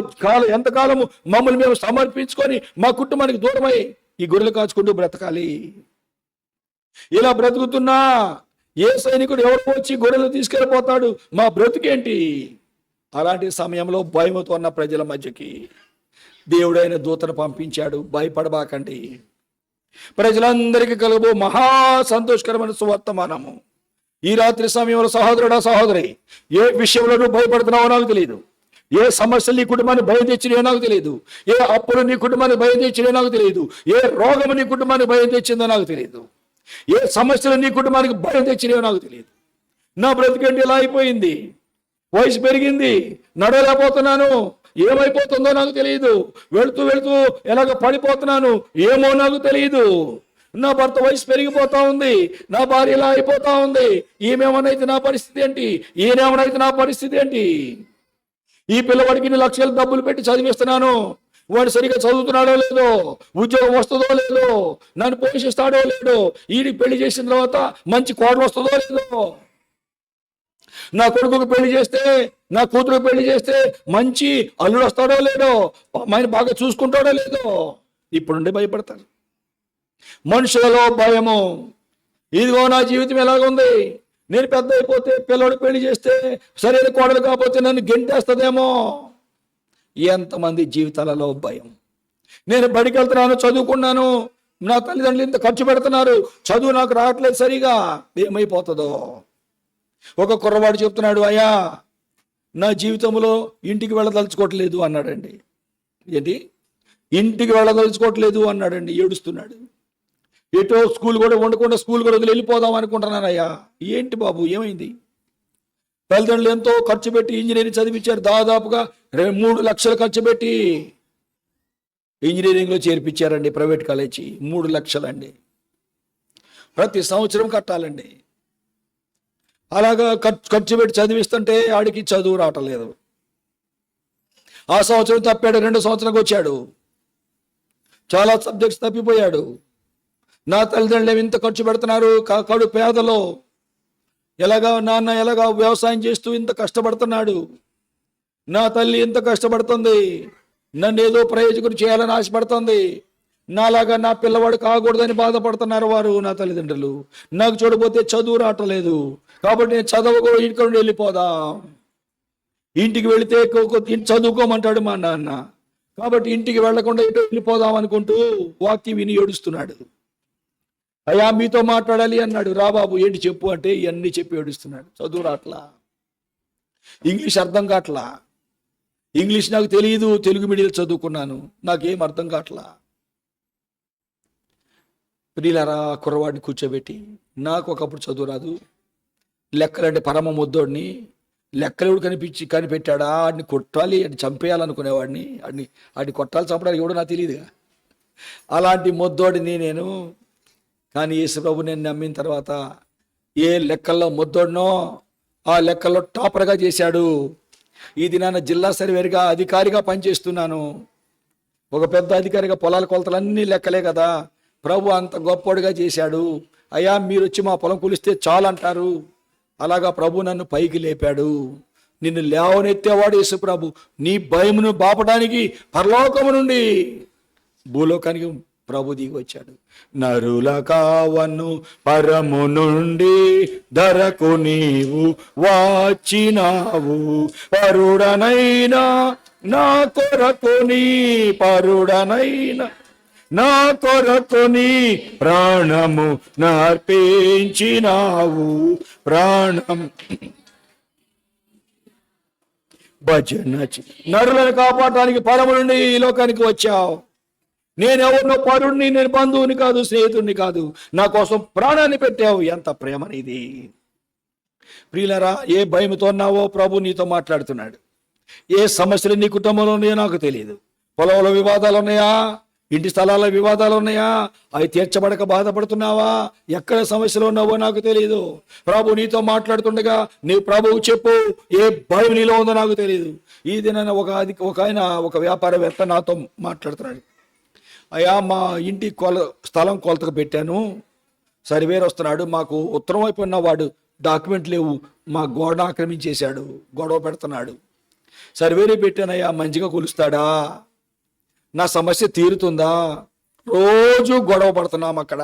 ఎంతకాలము మమ్మల్ని మేము సమర్పించుకొని మా కుటుంబానికి దూరమై ఈ గొర్రెలు కాచుకుంటూ బ్రతకాలి. ఇలా బ్రతుకుతున్నా ఏ సైనికుడు ఎవరు వచ్చి గొర్రెలు తీసుకెళ్ళిపోతాడు? మా బ్రతుకేంటి? అలాంటి సమయంలో భయముతో ఉన్న ప్రజల మధ్యకి దేవుడైన దూతను పంపించాడు. భయపడబాకండి. ప్రజలందరికీ కలుగు మహా సంతోషకరమైన సువర్తమానము. ఈ రాత్రి సమయంలో సహోదరుడా, సహోదరి, ఏ విషయంలో నువ్వు భయపడుతున్నావో నాకు తెలియదు. ఏ సమస్యలు నీ కుటుంబాన్ని భయం తెచ్చినాయో నాకు తెలియదు. ఏ అప్పులు నీ కుటుంబాన్ని భయం తెచ్చినాయో నాకు తెలియదు. ఏ రోగము నీ కుటుంబానికి భయం తెచ్చిందో నాకు తెలియదు. ఏ సమస్యలు నీ కుటుంబానికి భయం తెచ్చినాయో నాకు తెలియదు. నా బ్రతికేంటి ఇలా అయిపోయింది, వయసు పెరిగింది, నడవలేకపోతున్నాను, ఏమైపోతుందో నాకు తెలియదు, వెళుతూ వెళుతూ ఎలాగ పడిపోతున్నాను, ఏమో నాకు తెలియదు. నా భర్త వయసు పెరిగిపోతా ఉంది, నా భార్య ఇలా అయిపోతా ఉంది, ఈమెమనైతే నా పరిస్థితి ఏంటి, ఈయనేమనైతే నా పరిస్థితి ఏంటి? ఈ పిల్లవాడికి ఇన్ని లక్షలు డబ్బులు పెట్టి చదివిస్తున్నాను, వాడు సరిగా చదువుతున్నాడో లేదో, ఉద్యోగం వస్తుందో లేదో, నన్ను పోషిస్తాడో లేదో, ఈడికి పెళ్లి చేసిన తర్వాత మంచి కోడలు వస్తుందో లేదో, నా కొడుకుకు పెళ్లి చేస్తే, నా కూతురుకు పెళ్లి చేస్తే మంచి అల్లుడు వస్తాడో లేదో, అమ్మాయిని బాగా చూసుకుంటాడో లేదో. ఇప్పుడుండే భయపడతారు. మనుషులలో భయము. ఇదిగో నా జీవితం ఎలాగుంది, నేను పెద్ద అయిపోతే పిల్లడు పెళ్లి చేస్తే సరైన కోడలు కాకపోతే నన్ను గెంటేస్తుందేమో. ఎంతమంది జీవితాలలో భయం. నేను బడికి వెళ్తున్నాను, చదువుకున్నాను, నా తల్లిదండ్రులు ఇంత ఖర్చు పెడుతున్నారు, చదువు నాకు రావట్లేదు సరిగా, ఏమైపోతుందో. ఒక కుర్రవాడు చెప్తున్నాడు, అయ్యా నా జీవితంలో ఇంటికి వెళ్ళదలుచుకోవట్లేదు అన్నాడండి. ఏంటి? ఇంటికి వెళ్ళదలుచుకోవట్లేదు అన్నాడండి. ఏడుస్తున్నాడు. ఎటో స్కూల్ కూడా ఉండకుండా స్కూల్ కూడా వదిలి వెళ్ళిపోదాం అనుకుంటున్నానయ్యా. ఏంటి బాబు, ఏమైంది? తల్లిదండ్రులు ఎంతో ఖర్చు పెట్టి ఇంజనీరింగ్ చదివించారు. దాదాపుగా 3 లక్షలు ఖర్చు పెట్టి ఇంజనీరింగ్లో చేర్పించారండి. Private college 3 లక్షలండి. ప్రతి సంవత్సరం కట్టాలండి. అలాగా ఖర్చు పెట్టి చదివిస్తుంటే ఆడికి చదువు రావట్లేదు. ఆ సంవత్సరం తప్పాడు, 2 సంవత్సరాలకు వచ్చాడు, చాలా సబ్జెక్ట్స్ తప్పిపోయాడు. నా తల్లిదండ్రులు ఇంత ఖర్చు పెడుతున్నారు, కడు పేదలో, నాన్న ఎలాగా వ్యవసాయం చేస్తూ ఇంత కష్టపడుతున్నాడు, నా తల్లి ఇంత కష్టపడుతుంది, నన్ను ఏదో ప్రయోజకుడు చేయాలని ఆశపడుతుంది, నాలాగా నా పిల్లవాడు కాకూడదని బాధపడుతున్నారు వారు, నా తల్లిదండ్రులు. నాకు చూడబోతే చదువు రావట్లేదు, కాబట్టి నేను చదవకూడదు, ఇంటికి నుండి వెళ్ళిపోదాం. ఇంటికి వెళితే చదువుకోమంటాడు మా నాన్న, కాబట్టి ఇంటికి వెళ్లకుండా ఇటు వెళ్ళిపోదాం అనుకుంటూ వాక్యం విని ఏడుస్తున్నాడు. అయ్యా మీతో మాట్లాడాలి అన్నాడు. రా బాబు, ఏంటి చెప్పు అంటే ఇవన్నీ చెప్పి ఏడుస్తున్నాడు. చదువు రాట్లా, ఇంగ్లీష్ అర్థం కావట్లా, ఇంగ్లీష్ నాకు తెలియదు, తెలుగు మీడియం చదువుకున్నాను, నాకేం అర్థం కావట్లా. ప్రియులారా, కుర్రవాడిని కూర్చోబెట్టి, నాకు ఒకప్పుడు చదువు రాదు, లెక్కలంటే పరమ ముద్దోడిని, లెక్కలు ఎవడు కనిపెట్టాడా? వాడిని కొట్టాలి, వాడిని చంపేయాలనుకునేవాడిని, వాడిని కొట్టాలి, చంపడానికి ఎవడో నాకు తెలియదుగా. అలాంటి మొద్దోడిని నేను. కానీ యేసుప్రభు నేను నమ్మిన తర్వాత ఏ లెక్కల్లో మొద్దోడినో ఆ లెక్కల్లో టాపర్గా చేశాడు. ఈ దినాన జిల్లా సర్వేరుగా అధికారిగా పనిచేస్తున్నాను. ఒక పెద్ద అధికారిగా పొలాల కొలతలన్నీ లెక్కలే కదా. ప్రభు అంత గొప్పోడుగా చేశాడు. అయ్యా మీరు వచ్చి మా పొలం కొలిస్తే చాలు అంటారు. అలాగా ప్రభు నన్ను పైకి లేపాడు. నిన్ను లేవనెత్తేవాడు యేసు ప్రభు. నీ భయమును బాపడానికి పరలోకము నుండి భూలోకానికి ప్రభు దిగి వచ్చాడు. నరుల కావను పరము నుండి ధరకు నీవు వచ్చినావు, పరుడనైనా నా కొరకు నీ పరుడనైనా నా కొరకు నీ ప్రాణము నర్పించినావు. ప్రాణం భజన నరులను కాపాడటానికి పరము నుండి ఈ లోకానికి వచ్చావు. నేనెవరినో పరుడిని, నేను బంధువుని కాదు, స్నేహితుడిని కాదు. నా కోసం ప్రాణాన్ని పెట్టావు. ఎంత ప్రేమనిది. ప్రియులరా, ఏ భయంతో ఉన్నావో ప్రభు నీతో మాట్లాడుతున్నాడు. ఏ సమస్యలు నీ కుటుంబంలో ఉన్నాయో నాకు తెలియదు. పొలంలో వివాదాలు ఉన్నాయా? ఇంటి స్థలాల వివాదాలు ఉన్నాయా? అవి తీర్చబడక బాధపడుతున్నావా? ఎక్కడ సమస్యలు ఉన్నావో నాకు తెలియదు. ప్రభు నీతో మాట్లాడుతుండగా నీవు ప్రభువు చెప్పు, ఏ భయం నీలో ఉందో నాకు తెలియదు. ఈ దినాన ఒక వ్యాపారవేత్త నాతో మాట్లాడుతున్నాడు. అయ్యా మా ఇంటి స్థలం కొలతకు పెట్టాను, సర్వేర్ వస్తున్నాడు, మాకు ఉత్తరం వైపు ఉన్నవాడు డాక్యుమెంట్ లేవు, మా గోడ ఆక్రమించేశాడు, గొడవ పెడుతున్నాడు. సర్వేరే పెట్టానయ్యా, మంచిగా కొలుస్తాడా? నా సమస్య తీరుతుందా? రోజు గొడవ పడుతున్నాం అక్కడ.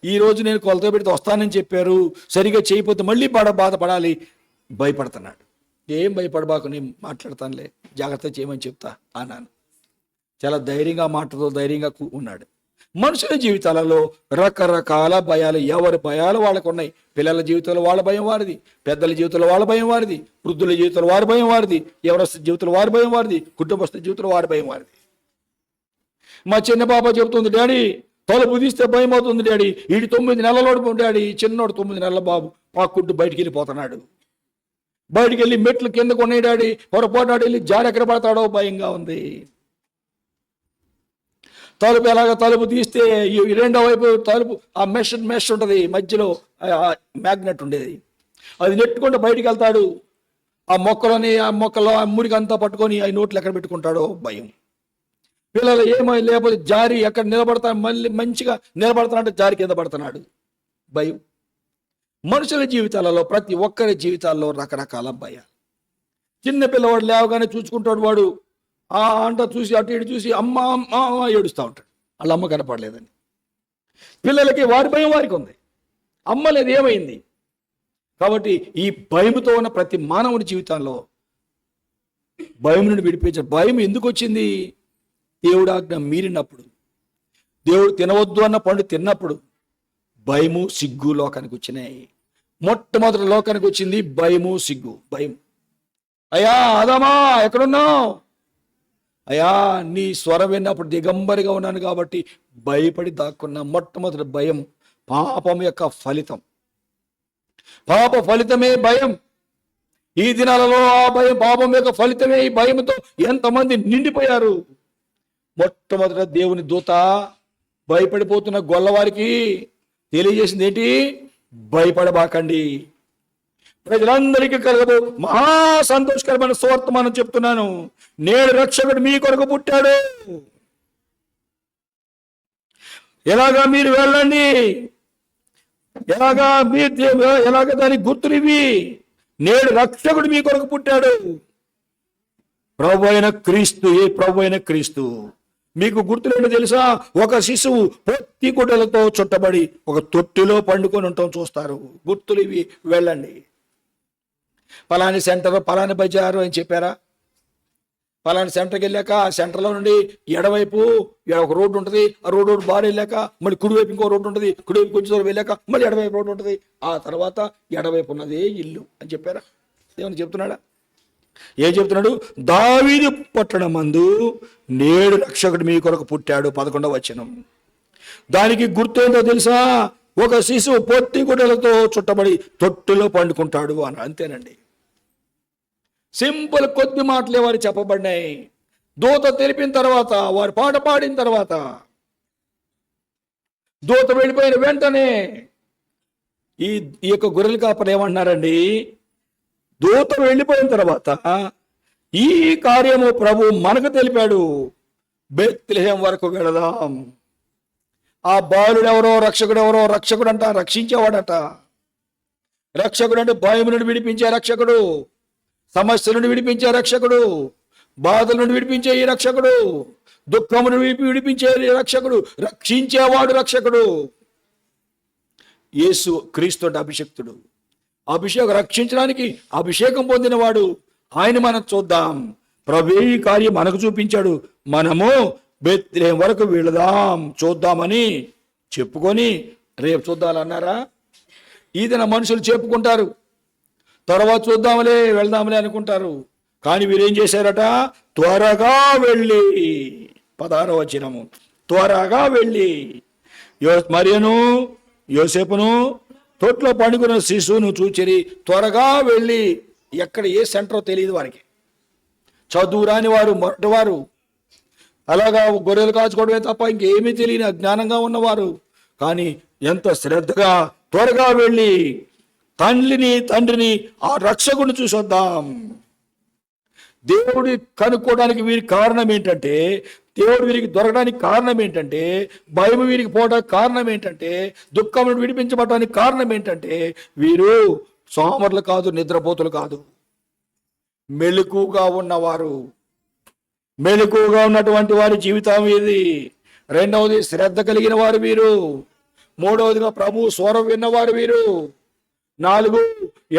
ఈరోజు నేను కొలత పెడితే వస్తానని చెప్పారు, సరిగా చేయకపోతే మళ్ళీ బాధపడాలి. భయపడుతున్నాడు. ఏం భయపడబాకు, నేను మాట్లాడతానులే, జాగ్రత్త చేయమని చెప్తా అన్నాను. చాలా ధైర్యంగా మాటతో ధైర్యంగా ఉన్నాడు. మనుషుల జీవితాలలో రకరకాల భయాలు, ఎవరి భయాలు వాళ్ళకు ఉన్నాయి. పిల్లల జీవితంలో వాళ్ళ భయం వారిది, పెద్దల జీవితంలో వాళ్ళ భయం వారిది, వృద్ధుల జీవితంలో వారి భయం వారిది, ఎవరస్థ జీవితంలో వారి భయం వారిది, కుటుంబస్థ జీవితంలో వారి భయం వారిది. మా చిన్న పాప చెబుతుంది, డాడీ తలుపు తీస్తే భయం అవుతుంది డాడీ. వీడి 9 నెలలోడు డాడీ, చిన్నోడు 9 నెలల బాబు పాక్కుంటూ బయటికి వెళ్ళిపోతున్నాడు. బయటికి వెళ్ళి మెట్లు కిందకు ఉన్నాయి డాడీ, పొరపాటు వెళ్ళి జారి ఎక్కడ పడతాడో భయంగా ఉంది. తలుపు ఎలాగ తలుపు తీస్తే ఈ రెండో వైపు తలుపు ఆ మెష్ ఉంటుంది, మధ్యలో మ్యాగ్నెట్ ఉండేది, అది నెట్టుకుంటూ బయటికి వెళ్తాడు. ఆ మొక్కలో ఆ మురికి అంతా పట్టుకొని ఆ నోట్లు ఎక్కడ పెట్టుకుంటాడో భయం. పిల్లలు ఏమో లేకపోతే జారి ఎక్కడ నిలబడతాడు, మళ్ళీ మంచిగా నిలబడతానంటే జారి కింద పడుతున్నాడు, భయం. మనుషుల జీవితాలలో, ప్రతి ఒక్కరి జీవితాల్లో రకరకాల భయాలు. చిన్న పిల్లవాడు లేవగానే చూసుకుంటాడు, వాడు అంట చూసి అటు ఇటు చూసి అమ్మ అమ్మ ఏడుస్తూ ఉంటాడు, వాళ్ళ అమ్మ కనపడలేదని. పిల్లలకి వారి భయం వారికి ఉంది, అమ్మ లేదు, ఏమైంది? కాబట్టి ఈ భయంతో ఉన్న ప్రతి మానవుడి జీవితంలో భయం నుండి విడిపించారు. భయం ఎందుకు వచ్చింది? దేవుడు ఆజ్ఞ మీరినప్పుడు, దేవుడు తినవద్దు అన్న పండు తిన్నప్పుడు భయము సిగ్గు లోకానికి వచ్చినాయి. మొట్టమొదటి లోకానికి వచ్చింది భయము సిగ్గు. భయం. అయ్యా ఆదామా ఎక్కడున్నావు? అయ్యా నీ స్వరం విన్నప్పుడు దిగంబరిగా ఉన్నాను కాబట్టి భయపడి దాక్కున్న. మొట్టమొదటి భయం పాపం యొక్క ఫలితం. పాప ఫలితమే భయం. ఈ దినాలలో ఆ భయం, పాపం యొక్క ఫలితమే ఈ భయంతో ఎంతమంది నిండిపోయారు. మొట్టమొదట దేవుని దూత భయపడిపోతున్న గొల్లవారికి తెలియజేసింది ఏంటి? భయపడబాకండి, ప్రజలందరికీ కలగదు మహా సంతోషకరమైన సువర్తమానం చెప్తున్నాను. నేడు రక్షకుడు మీ కొరకు పుట్టాడు. ఎలాగా మీరు వెళ్ళండి, ఎలాగా దానికి గుర్తునివి. నేడు రక్షకుడు మీ కొరకు పుట్టాడు. ప్రభు అయిన క్రీస్తు. ఏ ప్రభు అయిన క్రీస్తు. మీకు గుర్తులేంటో తెలుసా? ఒక శిశువు పొత్తి గుడ్డలతో చుట్టబడి ఒక తొట్టిలో పండుకొని ఉంటాం చూస్తారు. గుర్తులు ఇవి. వెళ్ళండి, పలాని సెంటర్, పలాని బజారు అని చెప్పారా? పలాని సెంటర్కి వెళ్ళాక ఆ సెంటర్లో నుండి ఎడవైపు ఒక రోడ్డు ఉంటుంది, ఆ రోడ్డు బాగా వెళ్ళాక మళ్ళీ కుడివైపు ఇంకో రోడ్డు ఉంటుంది, కుడివైపు కొంచెం దూరం వెళ్ళాక మళ్ళీ ఎడవైపు రోడ్డు ఉంటుంది, ఆ తర్వాత ఎడవైపు ఉన్నదే ఇల్లు అని చెప్పారా? ఏమని చెప్తున్నాడా? ఏం చెప్తున్నాడు? దావీదు పట్టణమందు నేడు రక్షకుడు మీ కొరకు పుట్టాడు. 11వ వచనం. దానికి గుర్తేందో తెలుసా? ఒక శిశువు పొత్తి గుడ్డలతో చుట్టబడి తొట్టులో పండుకుంటాడు అని. అంతేనండి. సింపుల్ కొద్ది మాటలే వారు చెప్పబడినాయి. దూత తెలిపిన తర్వాత, వారు పాట పాడిన తర్వాత, దూత వెళ్ళిపోయిన వెంటనే ఈ ఈ యొక్క గొర్రెల కాపరి ఏమంటున్నారండి, దూత వెళ్ళిపోయిన తర్వాత ఈ కార్యము ప్రభు మనకు తెలిపాడు, బెత్లెహేం వరకు వెళదాం. ఆ బాలుడు ఎవరో, రక్షకుడు ఎవరో, రక్షకుడు అంట, రక్షించేవాడట. రక్షకుడు అంటే భయం నుండి విడిపించే రక్షకుడు, సమస్య నుండి విడిపించే రక్షకుడు, బాధల నుండి విడిపించే ఈ రక్షకుడు, దుఃఖము నుండి విడిపించే రక్షకుడు, రక్షించేవాడు రక్షకుడు. యేసు క్రీస్తు అంటే అభిషక్తుడు. అభిషేకం రక్షించడానికి అభిషేకం పొందినవాడు ఆయన. మనం చూద్దాం, ప్రభు ఈ కార్యం మనకు చూపించాడు, మనము బెత్లెహేం వరకు వెళదాం చూద్దామని చెప్పుకొని రేపు చూద్దామన్నారా? ఈదిన మనుషులు చెప్పుకుంటారు, తర్వాత చూద్దాంలే వెళ్దాంలే అనుకుంటారు. కానీ వీరేం చేశారట, త్వరగా వెళ్ళి, 16వ వచనము, త్వరగా వెళ్ళి మరియను యోసేపును తొట్లో పండుకున్న శిశువును చూచిరి. త్వరగా వెళ్ళి, ఎక్కడ ఏ సెంటరో తెలియదు వారికి, చదువు రాని వారు, మొరటివారు, అలాగా గొర్రెలు కాచుకోవడమే తప్ప ఇంకేమీ తెలియని అజ్ఞానంగా ఉన్నవారు. కానీ ఎంత శ్రద్ధగా త్వరగా వెళ్ళి తండ్రిని ఆ రక్షకుని చూసొద్దాం. దేవుడి కనుక్కోవడానికి వీరికి కారణం ఏంటంటే, దేవుడు వీరికి దొరకడానికి కారణం ఏంటంటే, భయం వీరికి పోవడానికి కారణం ఏంటంటే, దుఃఖం విడిపించబడడానికి కారణం ఏంటంటే, వీరు సోమరులు కాదు, నిద్రపోతులు కాదు, మెలకుగా ఉన్నవారు. మెలకుగా ఉన్నటువంటి వారి జీవితం ఇది. రెండవది, శ్రద్ధ కలిగిన వారు వీరు. మూడవదిగా ప్రభు స్వరం విన్నవారు వీరు. 4,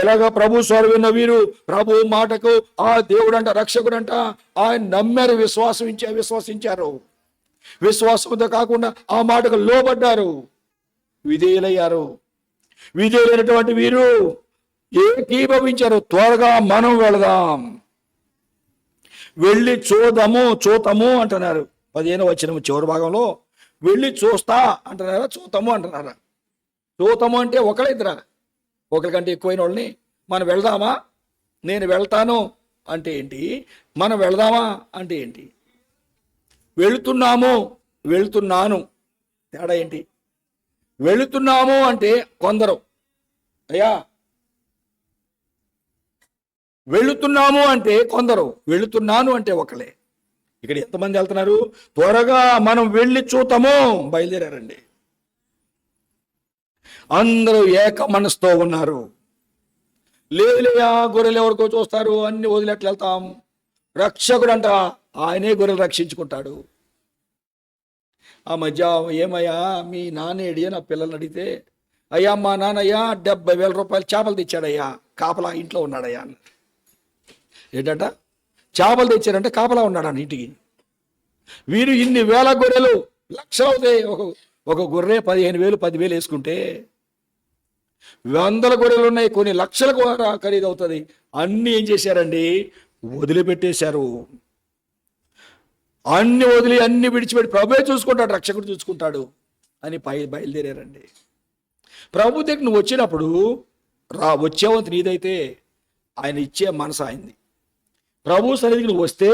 ఎలాగా ప్రభు స్వరం విన్న వీరు ప్రభు మాటకు, ఆ దేవుడంట, రక్షకుడంట, ఆయన నమ్మారు, విశ్వసించారు. విశ్వాసంతో కాకుండా ఆ మాటకు లోబడ్డారు, విధేయులయ్యారు. విధేయులైనటువంటి వీరు ఏకీభవించారు, త్వరగా మనం వెళదాం, వెళ్ళి చూతము అంటున్నారు. 15వ వచనం చివరి భాగంలో వెళ్ళి చూస్తా అంటున్నారా, చూతము అంటున్నారా? చూతము అంటే ఒకళ్ళిద్దరా? ఒకరికంటే ఎక్కువైన వాళ్ళని మనం వెళ్దామా, నేను వెళ్తాను అంటే ఏంటి, మనం వెళ్దామా అంటే ఏంటి, వెళుతున్నాను తేడా ఏంటి? వెళుతున్నాము అంటే కొందరు, అయ్యా వెళుతున్నాము అంటే కొందరు, వెళుతున్నాను అంటే ఒకలే. ఇక్కడ ఎంతమంది వెళ్తున్నారు? త్వరగా మనం వెళ్ళి చూతాము, బయలుదేరారండి. అందరూ ఏక మనసుతో ఉన్నారు. లేదులేయా, గొర్రెలు ఎవరికో చూస్తారు, అన్ని వదిలేట్లు వెళ్తాం, రక్షకుడు అంట, ఆయనే గొర్రెలు రక్షించుకుంటాడు. ఆ మధ్య ఏమయ్యా మీ నాన్నేడి నా పిల్లల్ని అడిగితే, అయ్యా మా నాన్నయ్యా 70,000 రూపాయలు చేపలు తెచ్చాడయ్యా, కాపలా ఇంట్లో ఉన్నాడయ్యా అన్నారు. ఏంటంట, చేపలు తెచ్చారంటే కాపలా ఉన్నాడు ఇంటికి. వీరు ఇన్ని వేల గొర్రెలు, లక్షలు అవుతాయి. ఒక గొర్రె 15,000 10,000 వేసుకుంటే 100 గొర్రెలు ఉన్నాయి, కొన్ని లక్షల ఖరీదు అవుతుంది. అన్ని ఏం చేశారండి, వదిలిపెట్టేశారు. అన్ని వదిలి అన్ని విడిచిపెట్టి ప్రభువే చూసుకుంటాడు, రక్షకుడు చూసుకుంటాడు అని బయలుదేరారండి. ప్రభు దగ్గర నువ్వు వచ్చినప్పుడు వచ్చేవంత నీదైతే ఆయన ఇచ్చే మనసు ఆయనది. ప్రభు సన్నిధికి నువ్వు వస్తే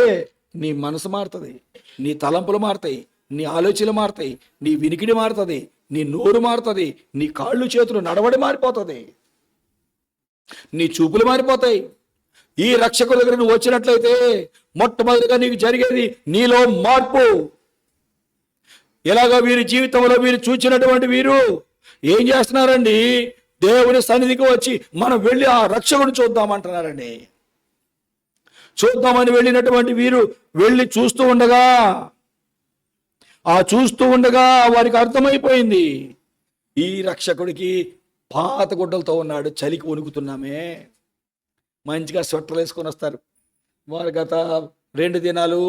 నీ మనసు మారుతుంది, నీ తలంపులు మారుతాయి, నీ ఆలోచనలు మారుతాయి, నీ వినికిడి మారుతుంది, నీ నోరు మారుతుంది, నీ కాళ్ళు చేతులు నడవడి మారిపోతుంది, నీ చూపులు మారిపోతాయి. ఈ రక్షకుడి దగ్గర నువ్వు వచ్చినట్లయితే మొట్టమొదటిగా నీకు జరిగేది నీలో మార్పు. ఎలాగో వీరి జీవితంలో వీరు చూచినటువంటి వీరు ఏం చేస్తున్నారండి, దేవుని సన్నిధికి వచ్చి మనం వెళ్ళి ఆ రక్షకుడిని చూద్దామంటున్నారండి. చూద్దామని వెళ్ళినటువంటి వీరు వెళ్ళి చూస్తూ ఉండగా వారికి అర్థమైపోయింది, ఈ రక్షకుడికి పాత గుడ్డలతో ఉన్నాడు, చలికి వణుకుతున్నామే. మంచిగా స్వెట్టర్లు వేసుకొని వస్తారు. వారు గత 2 దినాలు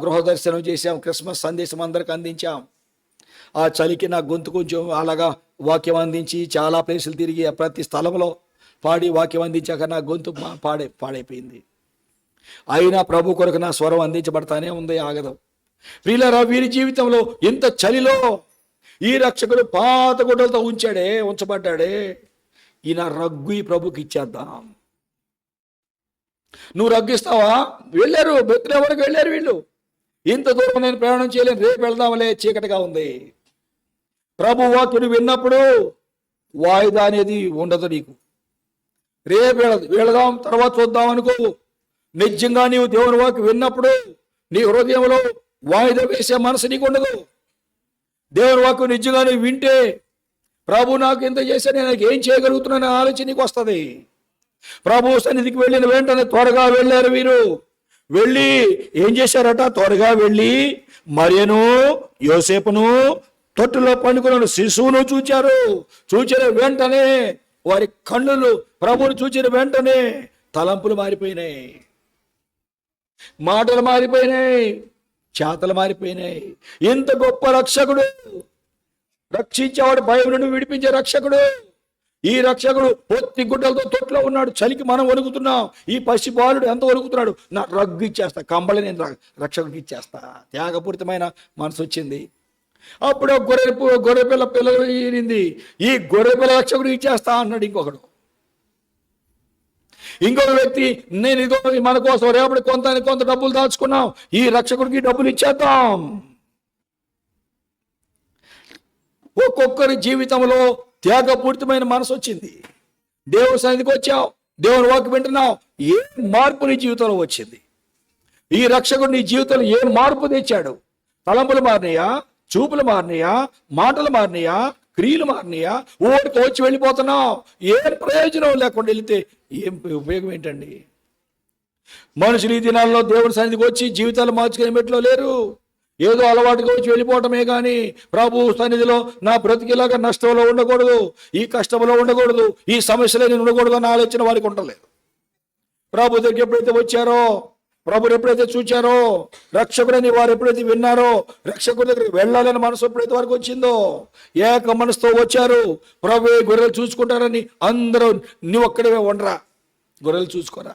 గృహ దర్శనం చేశాం, క్రిస్మస్ సందేశం అందరికి అందించాం. ఆ చలికి నా గొంతు కొంచెం అలాగా వాక్యం అందించి చాలా ప్లేసులు తిరిగి ప్రతి స్థలంలో పాడి వాక్యం అందించాక నా గొంతు పాడైపోయింది. అయినా ప్రభు కొరకు నా స్వరం అందించబడతానే ఉంది, ఆగదు. వీళ్ళరా వీరి జీవితంలో ఇంత చలిలో ఈ రక్షకుడు పాత గుడ్డలతో ఉంచబడ్డాడే, ఈయన రగ్గు ఈ ప్రభుకి ఇచ్చేద్దాం. నువ్వు రగ్గిస్తావా? వెళ్ళారు, బెత్లెహేము వరకు వెళ్ళారు వీళ్ళు. ఇంత దూరం నేను ప్రయాణం చేయలేను, రేపు వెళ్దాంలే, చీకటిగా ఉంది. ప్రభు వాక్యుని విన్నప్పుడు వాయిదా అనేది ఉండదు నీకు. రేపు వెళదాం, తర్వాత చూద్దాం అనుకో. నిజంగా నీవు దేవుని వాక్యం విన్నప్పుడు నీ హృదయంలో వాయిదా వేసే మనసు నీకు ఉండదు. దేవుని వాక్యం నిజంగా నువ్వు వింటే, ప్రభు నాకు ఇంత చేశా, నేను ఏం చేయగలుగుతున్నాను ఆలోచన నీకు వస్తుంది. ప్రభు సన్నిధికి వెళ్ళిన వెంటనే త్వరగా వెళ్ళారు వీరు. వెళ్ళి ఏం చేశారట? త్వరగా వెళ్ళి మరియను యోసేపును తొట్టులో పండుకున్న శిశువును చూచారు. చూచిన వెంటనే వారి కన్నులు ప్రభువును చూచిన వెంటనే తలంపులు మారిపోయినాయి, మాటలు మారిపోయినాయి, చేతలు మారిపోయినాయి. ఇంత గొప్ప రక్షకుడు, రక్షించేవాడు, భయం నుండి విడిపించే రక్షకుడు. ఈ రక్షకుడు పొత్తి గుడ్డలతో తొట్లో ఉన్నాడు. చలికి మనం వణుకుతున్నాం. ఈ పసి బాలుడు ఎంత వణుకుతున్నాడు. నా రగ్గు ఇచ్చేస్తా, కంబళి నేను రక్షకుడికి ఇచ్చేస్తా. త్యాగపూరితమైన మనసు వచ్చింది. అప్పుడు గొర్రెపిల్ల పిల్లలు ఈరింది. ఈ గొర్రెపిల్ల రక్షకుడికి ఇచ్చేస్తా అన్నాడు ఇంకొకడు. ఇంకొక వ్యక్తి, నేను ఇదో మన కోసం రేపటి కొంత డబ్బులు దాచుకున్నాం, ఈ రక్షకుడికి డబ్బులు ఇచ్చేద్దాం. ఒక్కొక్కరి జీవితంలో త్యాగపూరితమైన మనసు వచ్చింది. దేవుని సన్నిధికి వచ్చావు, దేవుని వాక్యం వింటున్నావు, ఏ మార్పు నీ జీవితంలో వచ్చింది? ఈ రక్షకుడు నీ జీవితంలో ఏ మార్పు తెచ్చాడు? తలంపులు మారినాయా? చూపులు మారినాయా? మాటలు మారినాయా? క్రియలు మారినాయా? ఓడికి వచ్చి వెళ్ళిపోతున్నావు. ఏం ప్రయోజనం లేకుండా వెళితే ఏం ఉపయోగం ఏంటండి? మనుషులు ఈ దినాల్లో దేవుని సన్నిధికి వచ్చి జీవితాలు మార్చుకునే మెట్లో లేరు. ఏదో అలవాటుగా వచ్చి వెళ్ళిపోవటమే కానీ ప్రభు సన్నిధిలో నా బ్రతికిలాగా నష్టంలో ఉండకూడదు, ఈ కష్టంలో ఉండకూడదు, ఈ సమస్యలో నేను ఉండకూడదు అన్న ఆలోచన వారికి ఉండలేదు. ప్రభు దగ్గర ఎప్పుడైతే వచ్చారో, ప్రభుని ఎప్పుడైతే చూచారో, రక్షకుడని వారు ఎప్పుడైతే విన్నారో, రక్షకుడి దగ్గరికి వెళ్ళాలని మనసు ఎప్పుడైతే వారికి వచ్చిందో, ఏక మనసుతో వచ్చారు. ప్రభు గొర్రెలు చూసుకుంటారని అందరూ, నువ్వు ఒక్కడే ఉండరా, గొర్రెలు చూసుకోరా,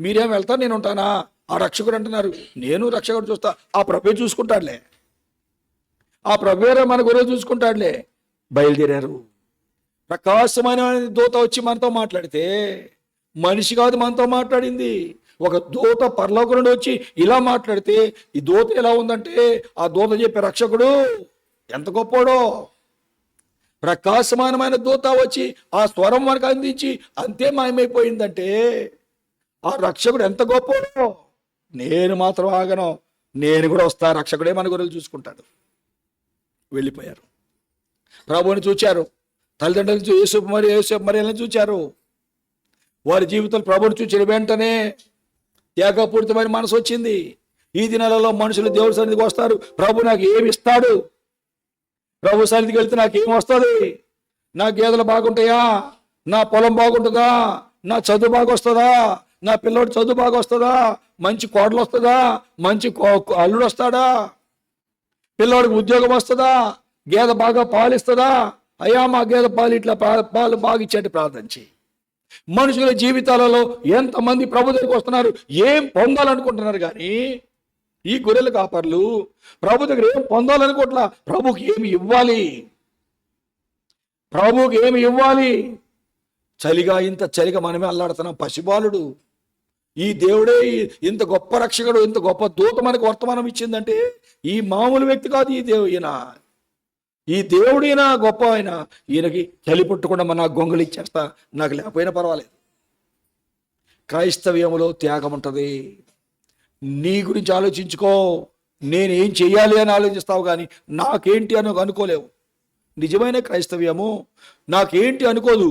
మీరేం వెళ్తారు, నేను ఉంటానా? ఆ రక్షకుడు అంటున్నారు, నేను రక్షకుడు చూస్తా, ఆ ప్రభు చూసుకుంటాడులే, ఆ ప్రభువేరే మన గొర్రెలు చూసుకుంటాడులే. బయలుదేరారు. ప్రకాశమైన దూత వచ్చి మనతో మాట్లాడితే, మనిషి కాదు మనతో మాట్లాడింది, ఒక దూత పరలోకం నుండి వచ్చి ఇలా మాట్లాడితే, ఈ దూత ఎలా ఉందంటే, ఆ దూత చెప్పే రక్షకుడు ఎంత గొప్పోడో. ప్రకాశమానమైన దూత వచ్చి ఆ స్వరం మనకు అందించి అంతే మాయమైపోయిందంటే ఆ రక్షకుడు ఎంత గొప్పోడో. నేను మాత్రం ఆగను, నేను కూడా వస్తా, రక్షకుడే మన గొర్రెలు చూసుకుంటాడు. వెళ్ళిపోయారు. ప్రభువుని చూచారు, తల్లిదండ్రులు యేసేపు మరియలను చూచారు. వారి జీవితంలో ప్రభువుని చూచిన వెంటనే త్యాగపూరితమైన మనసు వచ్చింది. ఈ దినాలలో మనుషులు దేవుడి సన్నిధికి వస్తారు, ప్రభు నాకు ఏమి ఇస్తాడు, ప్రభు సన్నిధికి వెళ్తే నాకు ఏమి వస్తుంది, నా గేదెలు బాగుంటాయా, నా పొలం బాగుంటుందా, నా చదువు బాగా వస్తుందా, నా పిల్లోడు చదువు బాగా వస్తుందా, మంచి కోడలు వస్తుందా, మంచి అల్లుడు వస్తాడా, పిల్లోడికి ఉద్యోగం వస్తుందా, గేదె బాగా పాలు ఇస్తుందా, అయ్యా మా గేదె పాలు ఇట్లా పాలు బాగా ఇచ్చేట్టు ప్రార్థించి. మనుషుల జీవితాలలో ఎంతమంది ప్రభు దగ్గరికి వస్తున్నారు, ఏం పొందాలనుకుంటున్నారు, కానీ ఈ గొర్రెల కాపర్లు ప్రభు దగ్గర ఏం పొందాలనుకోవట్లా, ప్రభుకి ఏమి ఇవ్వాలి, ప్రభుకి ఏమి ఇవ్వాలి. చలిగా ఇంత చలిగా మనమే అల్లాడుతున్నాం. పసిబాలుడు, ఈ దేవుడే ఇంత గొప్ప రక్షకుడు, ఇంత గొప్ప దూత మనకు వర్తమానం ఇచ్చిందంటే ఈ మామూలు వ్యక్తి కాదు ఈయన. ఈ దేవుడైనా గొప్ప ఆయన. ఈయనకి చలి పుట్టకుండా మన గొంగలు ఇచ్చేస్తా, నాకు లేకపోయినా పర్వాలేదు. క్రైస్తవ్యంలో త్యాగం ఉంటుంది. నీ గురించి ఆలోచించుకో, నేను ఏం చెయ్యాలి అని ఆలోచిస్తావు, కానీ నాకేంటి అని అనుకోలేవు. నిజమైన క్రైస్తవ్యము నాకేంటి అనుకోదు,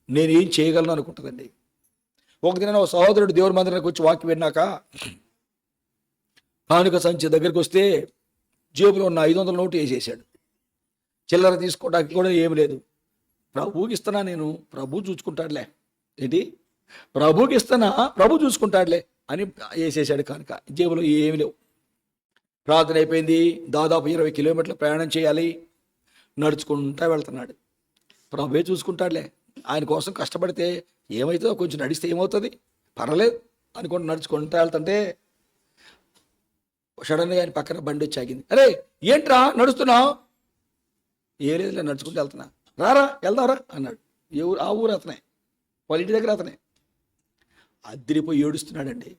నేనేం చేయగలను అనుకుంటుందండి. ఒకదిన ఒక సహోదరుడు దేవుడి మందిరానికి వచ్చి వాక్యం విన్నాక కానుక సంచి దగ్గరికి వస్తే జేబులో ఉన్న 500 నోటు వేసేసాడు. చిల్లర తీసుకోవడానికి కూడా ఏమి లేదు. ప్రభువుకి ఇస్తున్నా నేను, ప్రభు చూసుకుంటాడులే. ఏంటి, ప్రభుకి ఇస్తున్నా, ప్రభు చూసుకుంటాడులే అని వేసేసాడు కానుక. జేబులో ఏమి లేవు. ప్రార్థన అయిపోయింది. దాదాపు 20 కిలోమీటర్లు ప్రయాణం చేయాలి. నడుచుకుంటా వెళ్తున్నాడు. ప్రభువే చూసుకుంటాడులే, ఆయన కోసం కష్టపడితే ఏమవుతుందో, కొంచెం నడిస్తే ఏమవుతుంది, పర్వాలేదు అనుకుంటూ నడుచుకుంటా వెళ్తుంటే సడన్గా ఆయన పక్కన బండి వచ్చి ఆగింది. అరే ఏంట్రా నడుస్తున్నావు? ఏ లేదులే, నడుచుకుంటూ వెళ్తున్నా. రారా వెళ్దారా అన్నాడు. ఏ ఊరు? ఆ ఊరు అతనే, వాళ్ళ ఇంటి దగ్గర అతనే. అదిరిపోయి ఏడుస్తున్నాడండి.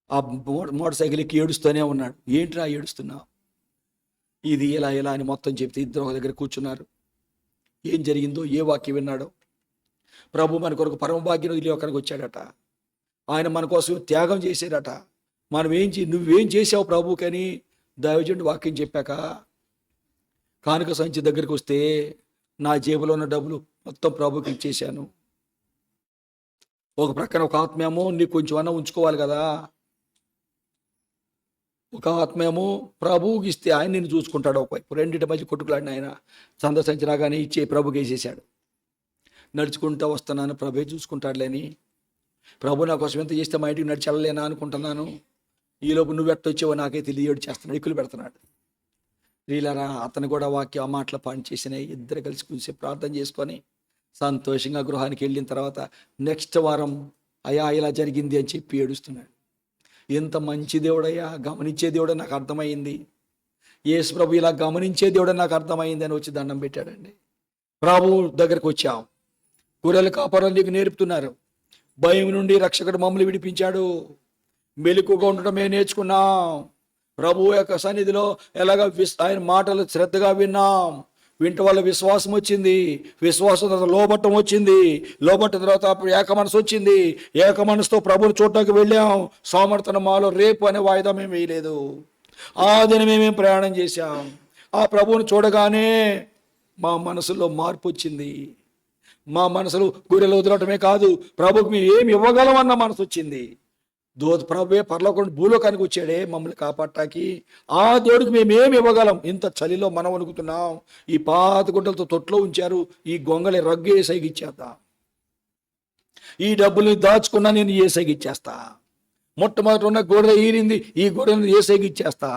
ఆ మోటార్ సైకిల్ ఎక్కి ఏడుస్తూనే ఉన్నాడు. ఏంట్రా ఏడుస్తున్నావు? ఇది ఇలా ఇలా అని మొత్తం చెప్తే ఇద్దరు ఒక దగ్గర కూర్చున్నారు. ఏం జరిగిందో, ఏ వాక్యం విన్నాడో. ప్రభు మన కొరకు పరమభాగ్యం వదిలి అక్కడికి వచ్చాడట. ఆయన మన కోసం త్యాగం చేశాడట. నువ్వేం చేసావు ప్రభుకని దైవజనుడు వాక్యం చెప్పాక కానుక సంచి దగ్గరికి వస్తే నా జేబులో ఉన్న డబ్బులు మొత్తం ప్రభుకి ఇచ్చేశాను. ఒక ప్రక్కన ఒక ఆత్మేమో నీకు కొంచెం అన్న ఉంచుకోవాలి కదా. ఒక ఆత్మేమో ప్రభువుకి ఇస్తే ఆయన నిన్ను చూసుకుంటాడు. ఒకవైపు రెండింటి మధ్య కొట్టుకులాడిన ఆయన సంద సంచి రాగానే ఇచ్చే ప్రభుకి వేసేసాడు. నడుచుకుంటూ వస్తున్నాను, ప్రభే చూసుకుంటాడులేని. ప్రభు నా కోసం ఎంత చేస్తే మా ఇంటికి నడిచి వెళ్ళలేనా అనుకుంటున్నాను. ఈలోపు నువ్వు ఎట్టొచ్చావో నాకే తెలియడు చేస్తున్నాడు, ఎక్కులు పెడుతున్నాడు. వీళ్ళరా అతను కూడా వాక్యం ఆ మాటలు పాని చేసినాయి. ఇద్దరు కలిసి కూర్చొని ప్రార్థన చేసుకొని సంతోషంగా గృహానికి వెళ్ళిన తర్వాత నెక్స్ట్ వారం అయ్యా ఇలా జరిగింది అని చెప్పి ఏడుస్తున్నాడు. ఎంత మంచి దేవుడయ్యా, గమనించే దేవుడు నాకు అర్థమైంది. యేసు ప్రభు ఇలా గమనించే దేవుడు నాకు అర్థమైంది అని వచ్చి దండం పెట్టాడండి. ప్రభు దగ్గరకు వచ్చాం. గొర్రెల కాపరులు నీకు నేర్పుతున్నారు. భయం నుండి రక్షకుడు మమ్మల్ని విడిపించాడు. మెలకుగా ఉండడం మేము నేర్చుకున్నాం. ప్రభు యొక్క సన్నిధిలో ఎలాగ ఆయన మాటలు శ్రద్ధగా విన్నాం. వింట వల్ల విశ్వాసం వచ్చింది. విశ్వాసం తర్వాత లోబట్టం వచ్చింది. లోబట్టిన తర్వాత అప్పుడు ఏక మనసు వచ్చింది. ఏక మనసుతో ప్రభుని చూడటానికి వెళ్ళాం. సోమర్థన మాలో రేపు అనే వాయిదా మేము వేయలేదు. ఆ దినమే మేము ప్రయాణం చేశాం. ఆ ప్రభువుని చూడగానే మా మనసులో మార్పు వచ్చింది. మా మనసులు గొర్రెలు వదలటమే కాదు, ప్రభుకి మేము ఏమి ఇవ్వగలమన్న మనసు వచ్చింది. ప్రభువే పరలోకంలో భూలోకానికి వచ్చాడే మమ్మల్ని కాపాడటానికి. ఆ దేవుడికి మేమేమి ఇవ్వగలం? ఇంత చలిలో మనం వణుకుతున్నాం. ఈ పాత గుడ్డలతో తొట్లో ఉంచారు. ఈ గొంగళి రగ్గు ఏ సైగిచ్చేస్తా. ఈ డబ్బుల్ని దాచుకున్నా నేను ఏ సైగిచ్చేస్తా. మొట్టమొదటి ఉన్న గొర్రె ఈరింది, ఈ గొర్రెలను ఏ సైగిచ్చేస్తా.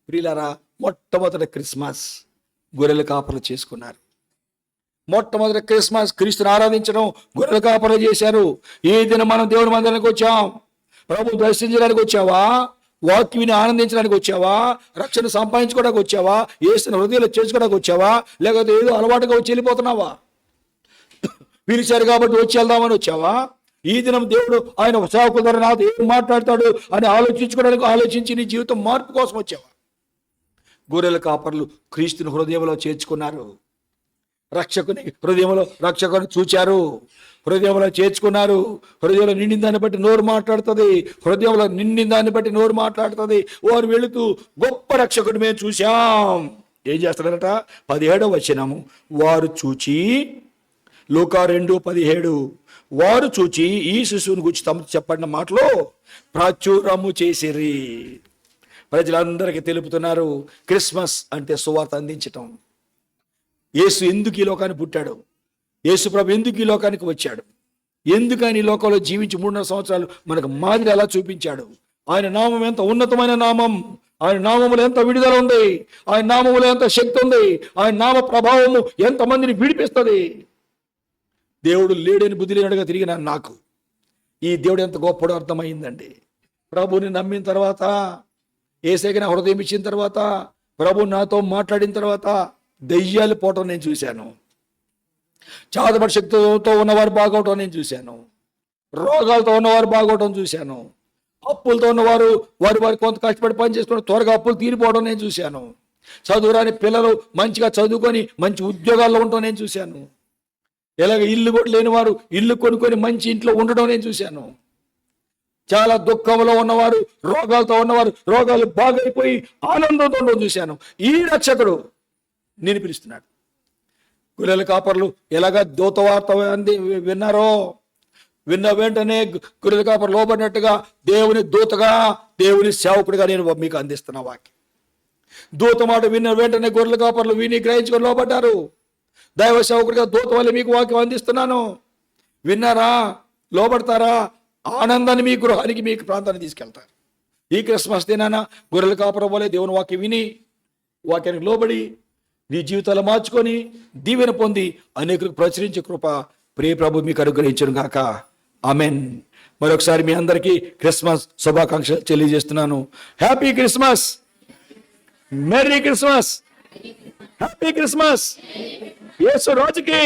ప్రియులారా, మొట్టమొదటి క్రిస్మస్ గొర్రెల కాపర్లు చేసుకున్నారు. మొట్టమొదటి క్రిస్మస్ క్రీస్తుని ఆరాధించడం గొర్రెల కాపర్లు చేశారు. ఈ దినం మనం దేవుని మందిరానికి వచ్చాం. ప్రభు దర్శించడానికి వచ్చావా? వాక్యం ఆనందించడానికి వచ్చావా? రక్షణ సంపాదించుకోవడానికి వచ్చావా? యేసుని హృదయంలో చేర్చుకోవడానికి వచ్చావా? లేకపోతే ఏదో అలవాటుగా వచ్చి వెళ్ళిపోతున్నావా? పిలిచారు కాబట్టి వచ్చి వెళ్దామని వచ్చావా? ఈ దినం దేవుడు ఆయన సేవకుల ద్వారా నాతో ఏం మాట్లాడతాడు అని ఆలోచించి నీ జీవితం మార్పు కోసం వచ్చావా? గొర్రెల కాపర్లు క్రీస్తుని హృదయంలో చేర్చుకున్నారు. రక్షకుని హృదయంలో రక్షకుని చూచారు. హృదయంలో చేర్చుకున్నారు. హృదయంలో నిండిన దాన్ని బట్టి నోరు మాట్లాడుతుంది. హృదయంలో నిండిన దాన్ని బట్టి నోరు మాట్లాడుతుంది. వారు వెళుతూ గొప్ప రక్షకుడు మేము చూశాం. ఏం చేస్తారట? 17వ వచనము. వారు చూచి, లూకా 2:17, వారు చూచి ఈ శిశువుని గురించి తమ చెప్పడిన మాటలో ప్రాచుర్యము చేసిరి. ప్రజలందరికీ తెలుపుతున్నారు. క్రిస్మస్ అంటే సువార్త అందించటం. యేసు ఎందుకు ఈ లోకానికి పుట్టాడు? యేసు ప్రభు ఎందుకు ఈ లోకానికి వచ్చాడు? ఎందుకు ఆయన ఈ లోకంలో జీవించి 3.5 సంవత్సరాలు మనకు మాదిరి ఎలా చూపించాడు? ఆయన నామం ఎంత ఉన్నతమైన నామం. ఆయన నామములో ఎంత విడుదల ఉంది. ఆయన నామములో ఎంత శక్తి ఉంది. ఆయన నామ ప్రభావము ఎంతమందిని విడిపిస్తుంది. దేవుడు లేడని బుద్ధి లేనడుగా తిరిగిన నాకు ఈ దేవుడు ఎంత గొప్పడో అర్థమైందండి. ప్రభుని నమ్మిన తర్వాత, యేసయ్యకి నా హృదయం ఇచ్చిన తర్వాత, ప్రభు నాతో మాట్లాడిన తర్వాత దెయ్యాలు పోవటం నేను చూశాను. చాదపడి శక్తితో ఉన్నవారు బాగోవటం నేను చూశాను. రోగాలతో ఉన్నవారు బాగోవటం చూశాను. అప్పులతో ఉన్నవారు వారి కొంత కష్టపడి పని చేసుకుని త్వరగా అప్పులు తీరిపోవడం నేను చూశాను. చదువురాని పిల్లలు మంచిగా చదువుకొని మంచి ఉద్యోగాల్లో ఉండటం నేను చూశాను. ఇలాగ ఇల్లు కూడా లేని వారు ఇల్లు కొనుక్కొని మంచి ఇంట్లో ఉండడం నేను చూశాను. చాలా దుఃఖంలో ఉన్నవారు, రోగాలతో ఉన్నవారు రోగాలు బాగైపోయి ఆనందంతో ఉండడం చూశాను. ఈ రక్షకుడు నేను పిలుస్తున్నాడు. గొర్రెల కాపర్లు ఎలాగా దూత వార్త విన్నారో, విన్న వెంటనే గొర్రెల కాపర్లు లోబడినట్టుగా దేవుని దూతగా, దేవుని సేవకుడిగా నేను మీకు అందిస్తున్న వాక్యం. దూత మాట విన్న వెంటనే గొర్రెల కాపర్లు విని గ్రహించుకొని లోబడ్డారు. దైవ సేవకుడిగా దూత వల్ల మీకు వాక్యం అందిస్తున్నాను. విన్నారా? లోబడతారా? ఆనందాన్ని మీ గృహానికి, మీకు ప్రాంతాన్ని తీసుకెళ్తారు. ఈ క్రిస్మస్ దినాన గొర్రెల కాపరం వల్లే దేవుని వాక్యం విని, వాక్యానికి లోబడి నీ జీవితాలు మార్చుకొని దీవెన పొంది అనేకులకు ప్రచురించే కృప ప్రియ ప్రభు మీకు అనుగ్రహించును గాక. ఆమెన్. మరొకసారి మీ అందరికీ క్రిస్మస్ శుభాకాంక్షలు తెలియజేస్తున్నాను. Happy Christmas, merry Christmas, happy Christmas. యేసు రాజుకి,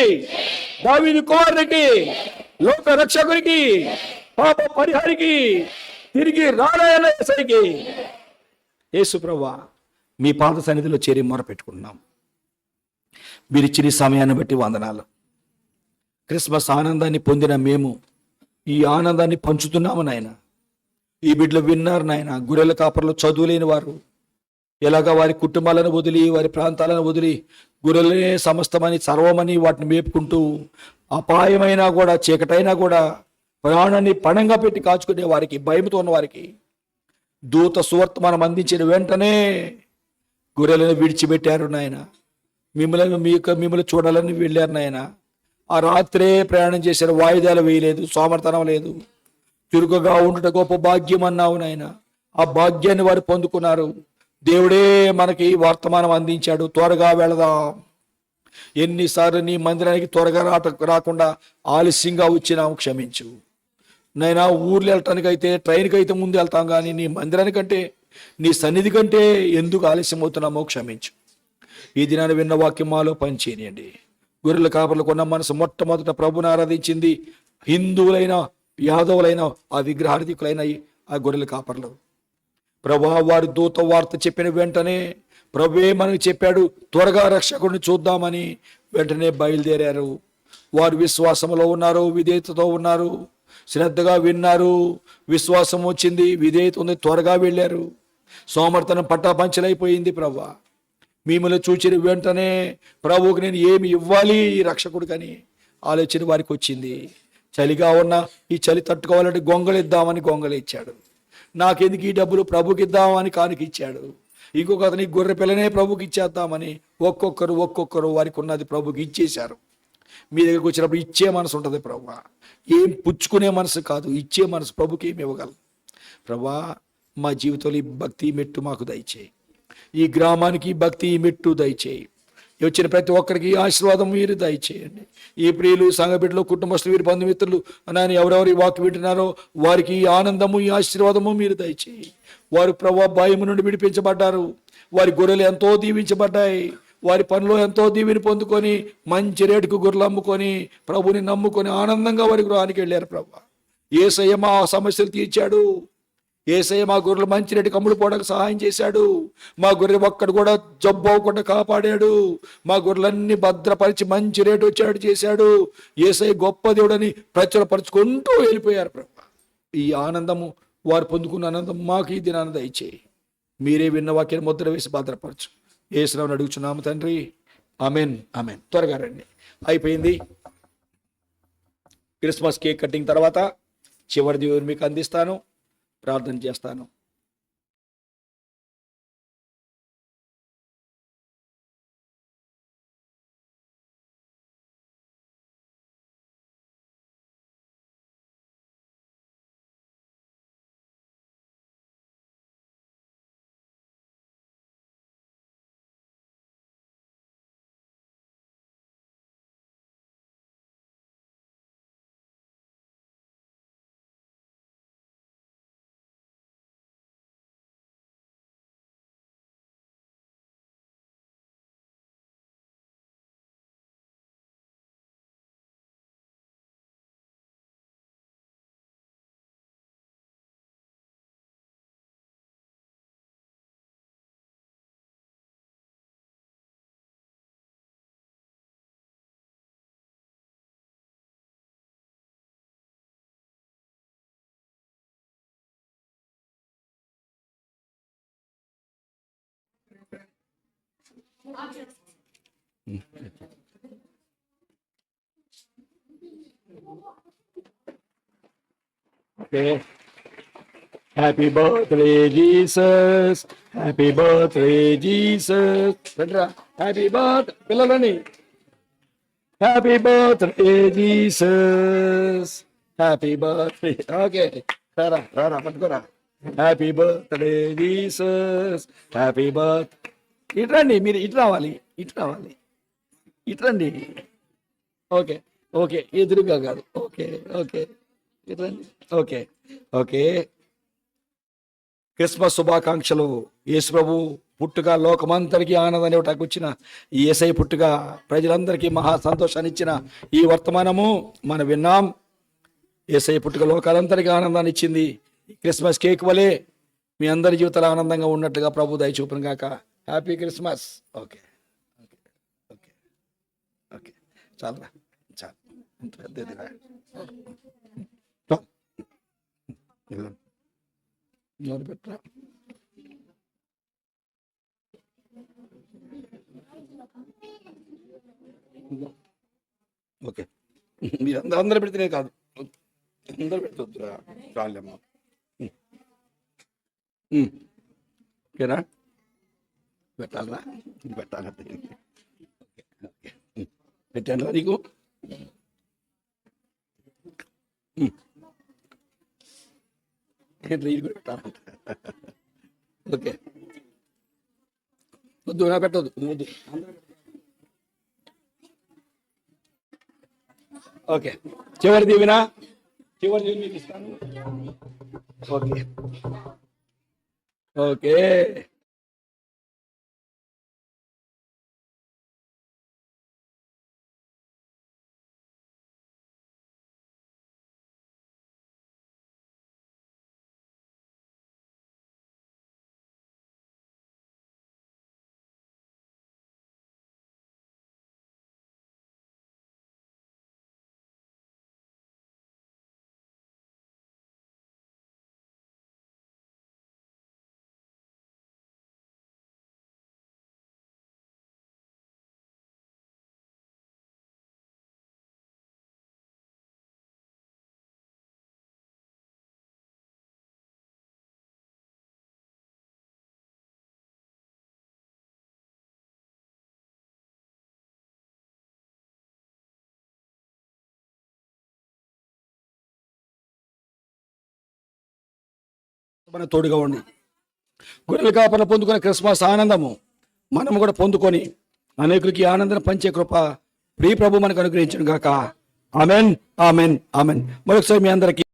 దావీదు కుమారునికి, లోక రక్షకునికి పాప పరిహారికి, తిరిగి రారాయణ యేసయ్యకి. యేసు ప్రభువా, మీ పాద సన్నిధిలో చేరి మొరపెట్టుకున్నాం. మీరిచ్చిన ఈ సమయాన్ని బట్టి వందనాలు. క్రిస్మస్ ఆనందాన్ని పొందిన మేము ఈ ఆనందాన్ని పంచుతున్నాము నాయన. ఈ బిడ్డలు విన్నారు నాయన, గొర్రెల కాపర్లు చదువులేని వారు ఎలాగా వారి కుటుంబాలను వదిలి, వారి ప్రాంతాలను వదిలి, గొర్రెలనే సమస్తమని సర్వమని వాటిని మేపుకుంటూ, అపాయమైనా కూడా చీకటైనా కూడా ప్రాణాన్ని పణంగా పెట్టి కాచుకునే వారికి, భయంతో ఉన్న వారికి దూత సువర్తమానం అందించిన వెంటనే గొర్రెలను విడిచిపెట్టారు నాయన. మిమ్మల్ని చూడాలని వెళ్ళారు నాయన. ఆ రాత్రే ప్రయాణం చేశారు, వాయిదాలు వేయలేదు, సోమర్తనం లేదు. చురుకుగా ఉండుట గొప్ప భాగ్యం అన్నావు నాయన. ఆ భాగ్యాన్ని వారు పొందుకున్నారు. దేవుడే మనకి వర్తమానం అందించాడు, త్వరగా వెళదాం. ఎన్నిసార్లు నీ మందిరానికి త్వరగా రాకుండా ఆలస్యంగా వచ్చినాము, క్షమించు నైనా. ఊర్లు వెళ్ళటానికైతే ట్రైన్కి అయితే ముందు వెళ్తాం, కానీ నీ మందిరానికంటే, నీ సన్నిధి కంటే ఎందుకు ఆలస్యం అవుతున్నామో క్షమించు. ఈ దినాన్ని విన్న వాక్యం మాలో పనిచేయండి. గొర్రెల కాపర్లకు ఉన్న మనసు మొట్టమొదట ప్రభుని ఆరాధించింది హిందువులైన, యాదవులైన, ఆ విగ్రహార్థికులైన ఆ గొర్రెల కాపర్లు. ప్రభా, వారి దూత వార్త చెప్పిన వెంటనే ప్రభువే మనకు చెప్పాడు, త్వరగా రక్షకుడిని చూద్దామని వెంటనే బయలుదేరారు. వారు విశ్వాసంలో ఉన్నారు, విధేయతతో ఉన్నారు, శ్రద్ధగా విన్నారు. విశ్వాసం వచ్చింది, విధేయత ఉంది, త్వరగా వెళ్ళారు. సోమర్తనం పట్టాపంచలైపోయింది. ప్రభా, మిమ్మల్ని చూచిన వెంటనే ప్రభువుకి నేను ఏమి ఇవ్వాలి ఈ రక్షకుడికని ఆలోచన వారికి వచ్చింది. చలిగా ఉన్న ఈ చలి తట్టుకోవాలంటే గొంగళిద్దామని గొంగళి ఇచ్చాడు. నాకెందుకు ఈ డబ్బులు, ప్రభుకి ఇద్దామని కానుక ఇచ్చాడు. ఇంకొక అతని గొర్రె పిల్లనే ప్రభుకి ఇచ్చేద్దామని ఒక్కొక్కరు వారికి ఉన్నది ప్రభుకి ఇచ్చేశారు. మీ దగ్గరికి వచ్చినప్పుడు ఇచ్చే మనసు ఉంటుంది ప్రభా, ఏం పుచ్చుకునే మనసు కాదు, ఇచ్చే మనసు. ప్రభుకి ఏమి ఇవ్వగలం ప్రభా. మా జీవితంలో ఈ భక్తి మెట్టు మాకు దయచేయి. ఈ గ్రామానికి భక్తి మెట్టు దయచేయి. వచ్చిన ప్రతి ఒక్కరికి ఆశీర్వాదం మీరు దయచేయండి. ఈ ప్రియులు, సంఘ బిడ్డలు, కుటుంబస్తులు, వీరి బంధుమిత్రులు నాయన ఎవరెవరు ఈ వాక్యం వింటున్నారో వారికి ఈ ఆనందము, ఈ ఆశీర్వాదము మీరు దయచేయి. వారు ప్రభా భయము నుండి విడిపించబడ్డారు. వారి గొర్రెలు ఎంతో దీవించబడ్డాయి. వారి పనిలో ఎంతో దీవిని పొందుకొని మంచి రేటుకు గొర్రెలు అమ్ముకొని ప్రభుని నమ్ముకొని ఆనందంగా వారి గృహానికి వెళ్ళారు. ప్రభా, యేసయ్య మా సమస్యలు తీర్చాడు. యేసయ్య మా గొర్రెలు మంచి రేటుకి అమ్ముడుపోవడానికి సహాయం చేశాడు. మా గొర్రె ఒక్కడు కూడా జబ్బు అవ్వకుండా కాపాడాడు. మా గొర్రెలన్నీ భద్రపరిచి మంచి రేటు వచ్చేటట్టు చేశాడు. యేసయ్య గొప్ప దేవుడని ప్రచురపరుచుకుంటూ వెళ్ళిపోయారు. ప్రభా, ఈ ఆనందము, వారు పొందుకున్న ఆనందం మాకు ఈ దినాన్ని దయచేయి. మీరే విన్న వాక్యాన్ని ముద్ర వేసి భద్రపరచు. యేసునామమున అడుగుచున్నాము తండ్రి, ఆమెన్, ఆమెన్. త్వరగా రండి, అయిపోయింది. క్రిస్మస్ కేక్ కటింగ్ తర్వాత చివరి దేవుని మీకు అందిస్తాను, ప్రార్థన చేస్తాను. Okay. Happy birthday, Jesus. Happy birthday, Jesus. Happy birthday, పిల్లలని. Happy birthday, Jesus. Happy birthday. Okay. రారా పట్టుకోరా. Happy birthday, Jesus. Happy birthday. ఇటు రండి, మీరు ఇటు రావాలి, ఇటు రావాలి, ఇటు రండి. ఓకే ఓకే, ఎదురుగా కాదు. ఓకే ఓకే, ఇటు రండి. Okay okay. క్రిస్మస్ శుభాకాంక్షలు. యేసు ప్రభు పుట్టుక లోకమంతరికి ఆనందాన్ని ఇవ్వటానికి వచ్చిన ఈ యేసయ్య పుట్టుక ప్రజలందరికీ మహా సంతోషాన్ని ఇచ్చిన ఈ వర్తమానము మనం విన్నాం. యేసయ్య పుట్టుక లోకాలంతరికి ఆనందాన్ని ఇచ్చింది. ఈ క్రిస్మస్ కేక్ వలె మీ అందరి జీవితాలు ఆనందంగా ఉన్నట్లుగా ప్రభు దయ చూపును గాక. Happy Christmas. Okay okay okay okay చాలా చాలా ఇంత పెద్దదిరా. ఎవరు పెట్టరా? ఓకే మీరు అందరూ పెడితేనే కాదు, అందరూ పెట్టొద్దురా. చాలేమ్మా. ఓకేనా? పెట్టాలరా? పెట్టాలి. పెట్టాను రా నీకు. ఇది కూడా పెట్టాలంట. ఓకే వద్దు, నా పెట్టద్దు, వద్దు. ఓకే చివరి దీవినా, చివరి దీవి మీకు ఇస్తాను. ఓకే ఓకే మన తోడుగా ఉండి గొర్రెల కాపర్లు పొందుకునే క్రిస్మస్ ఆనందము మనము కూడా పొందుకొని అనేకులకి ఆనందం పంచే కృప ప్రియ ప్రభు మనకు అనుగ్రహించును గాక. Amen amen amen. మరొకసారి మీ అందరికీ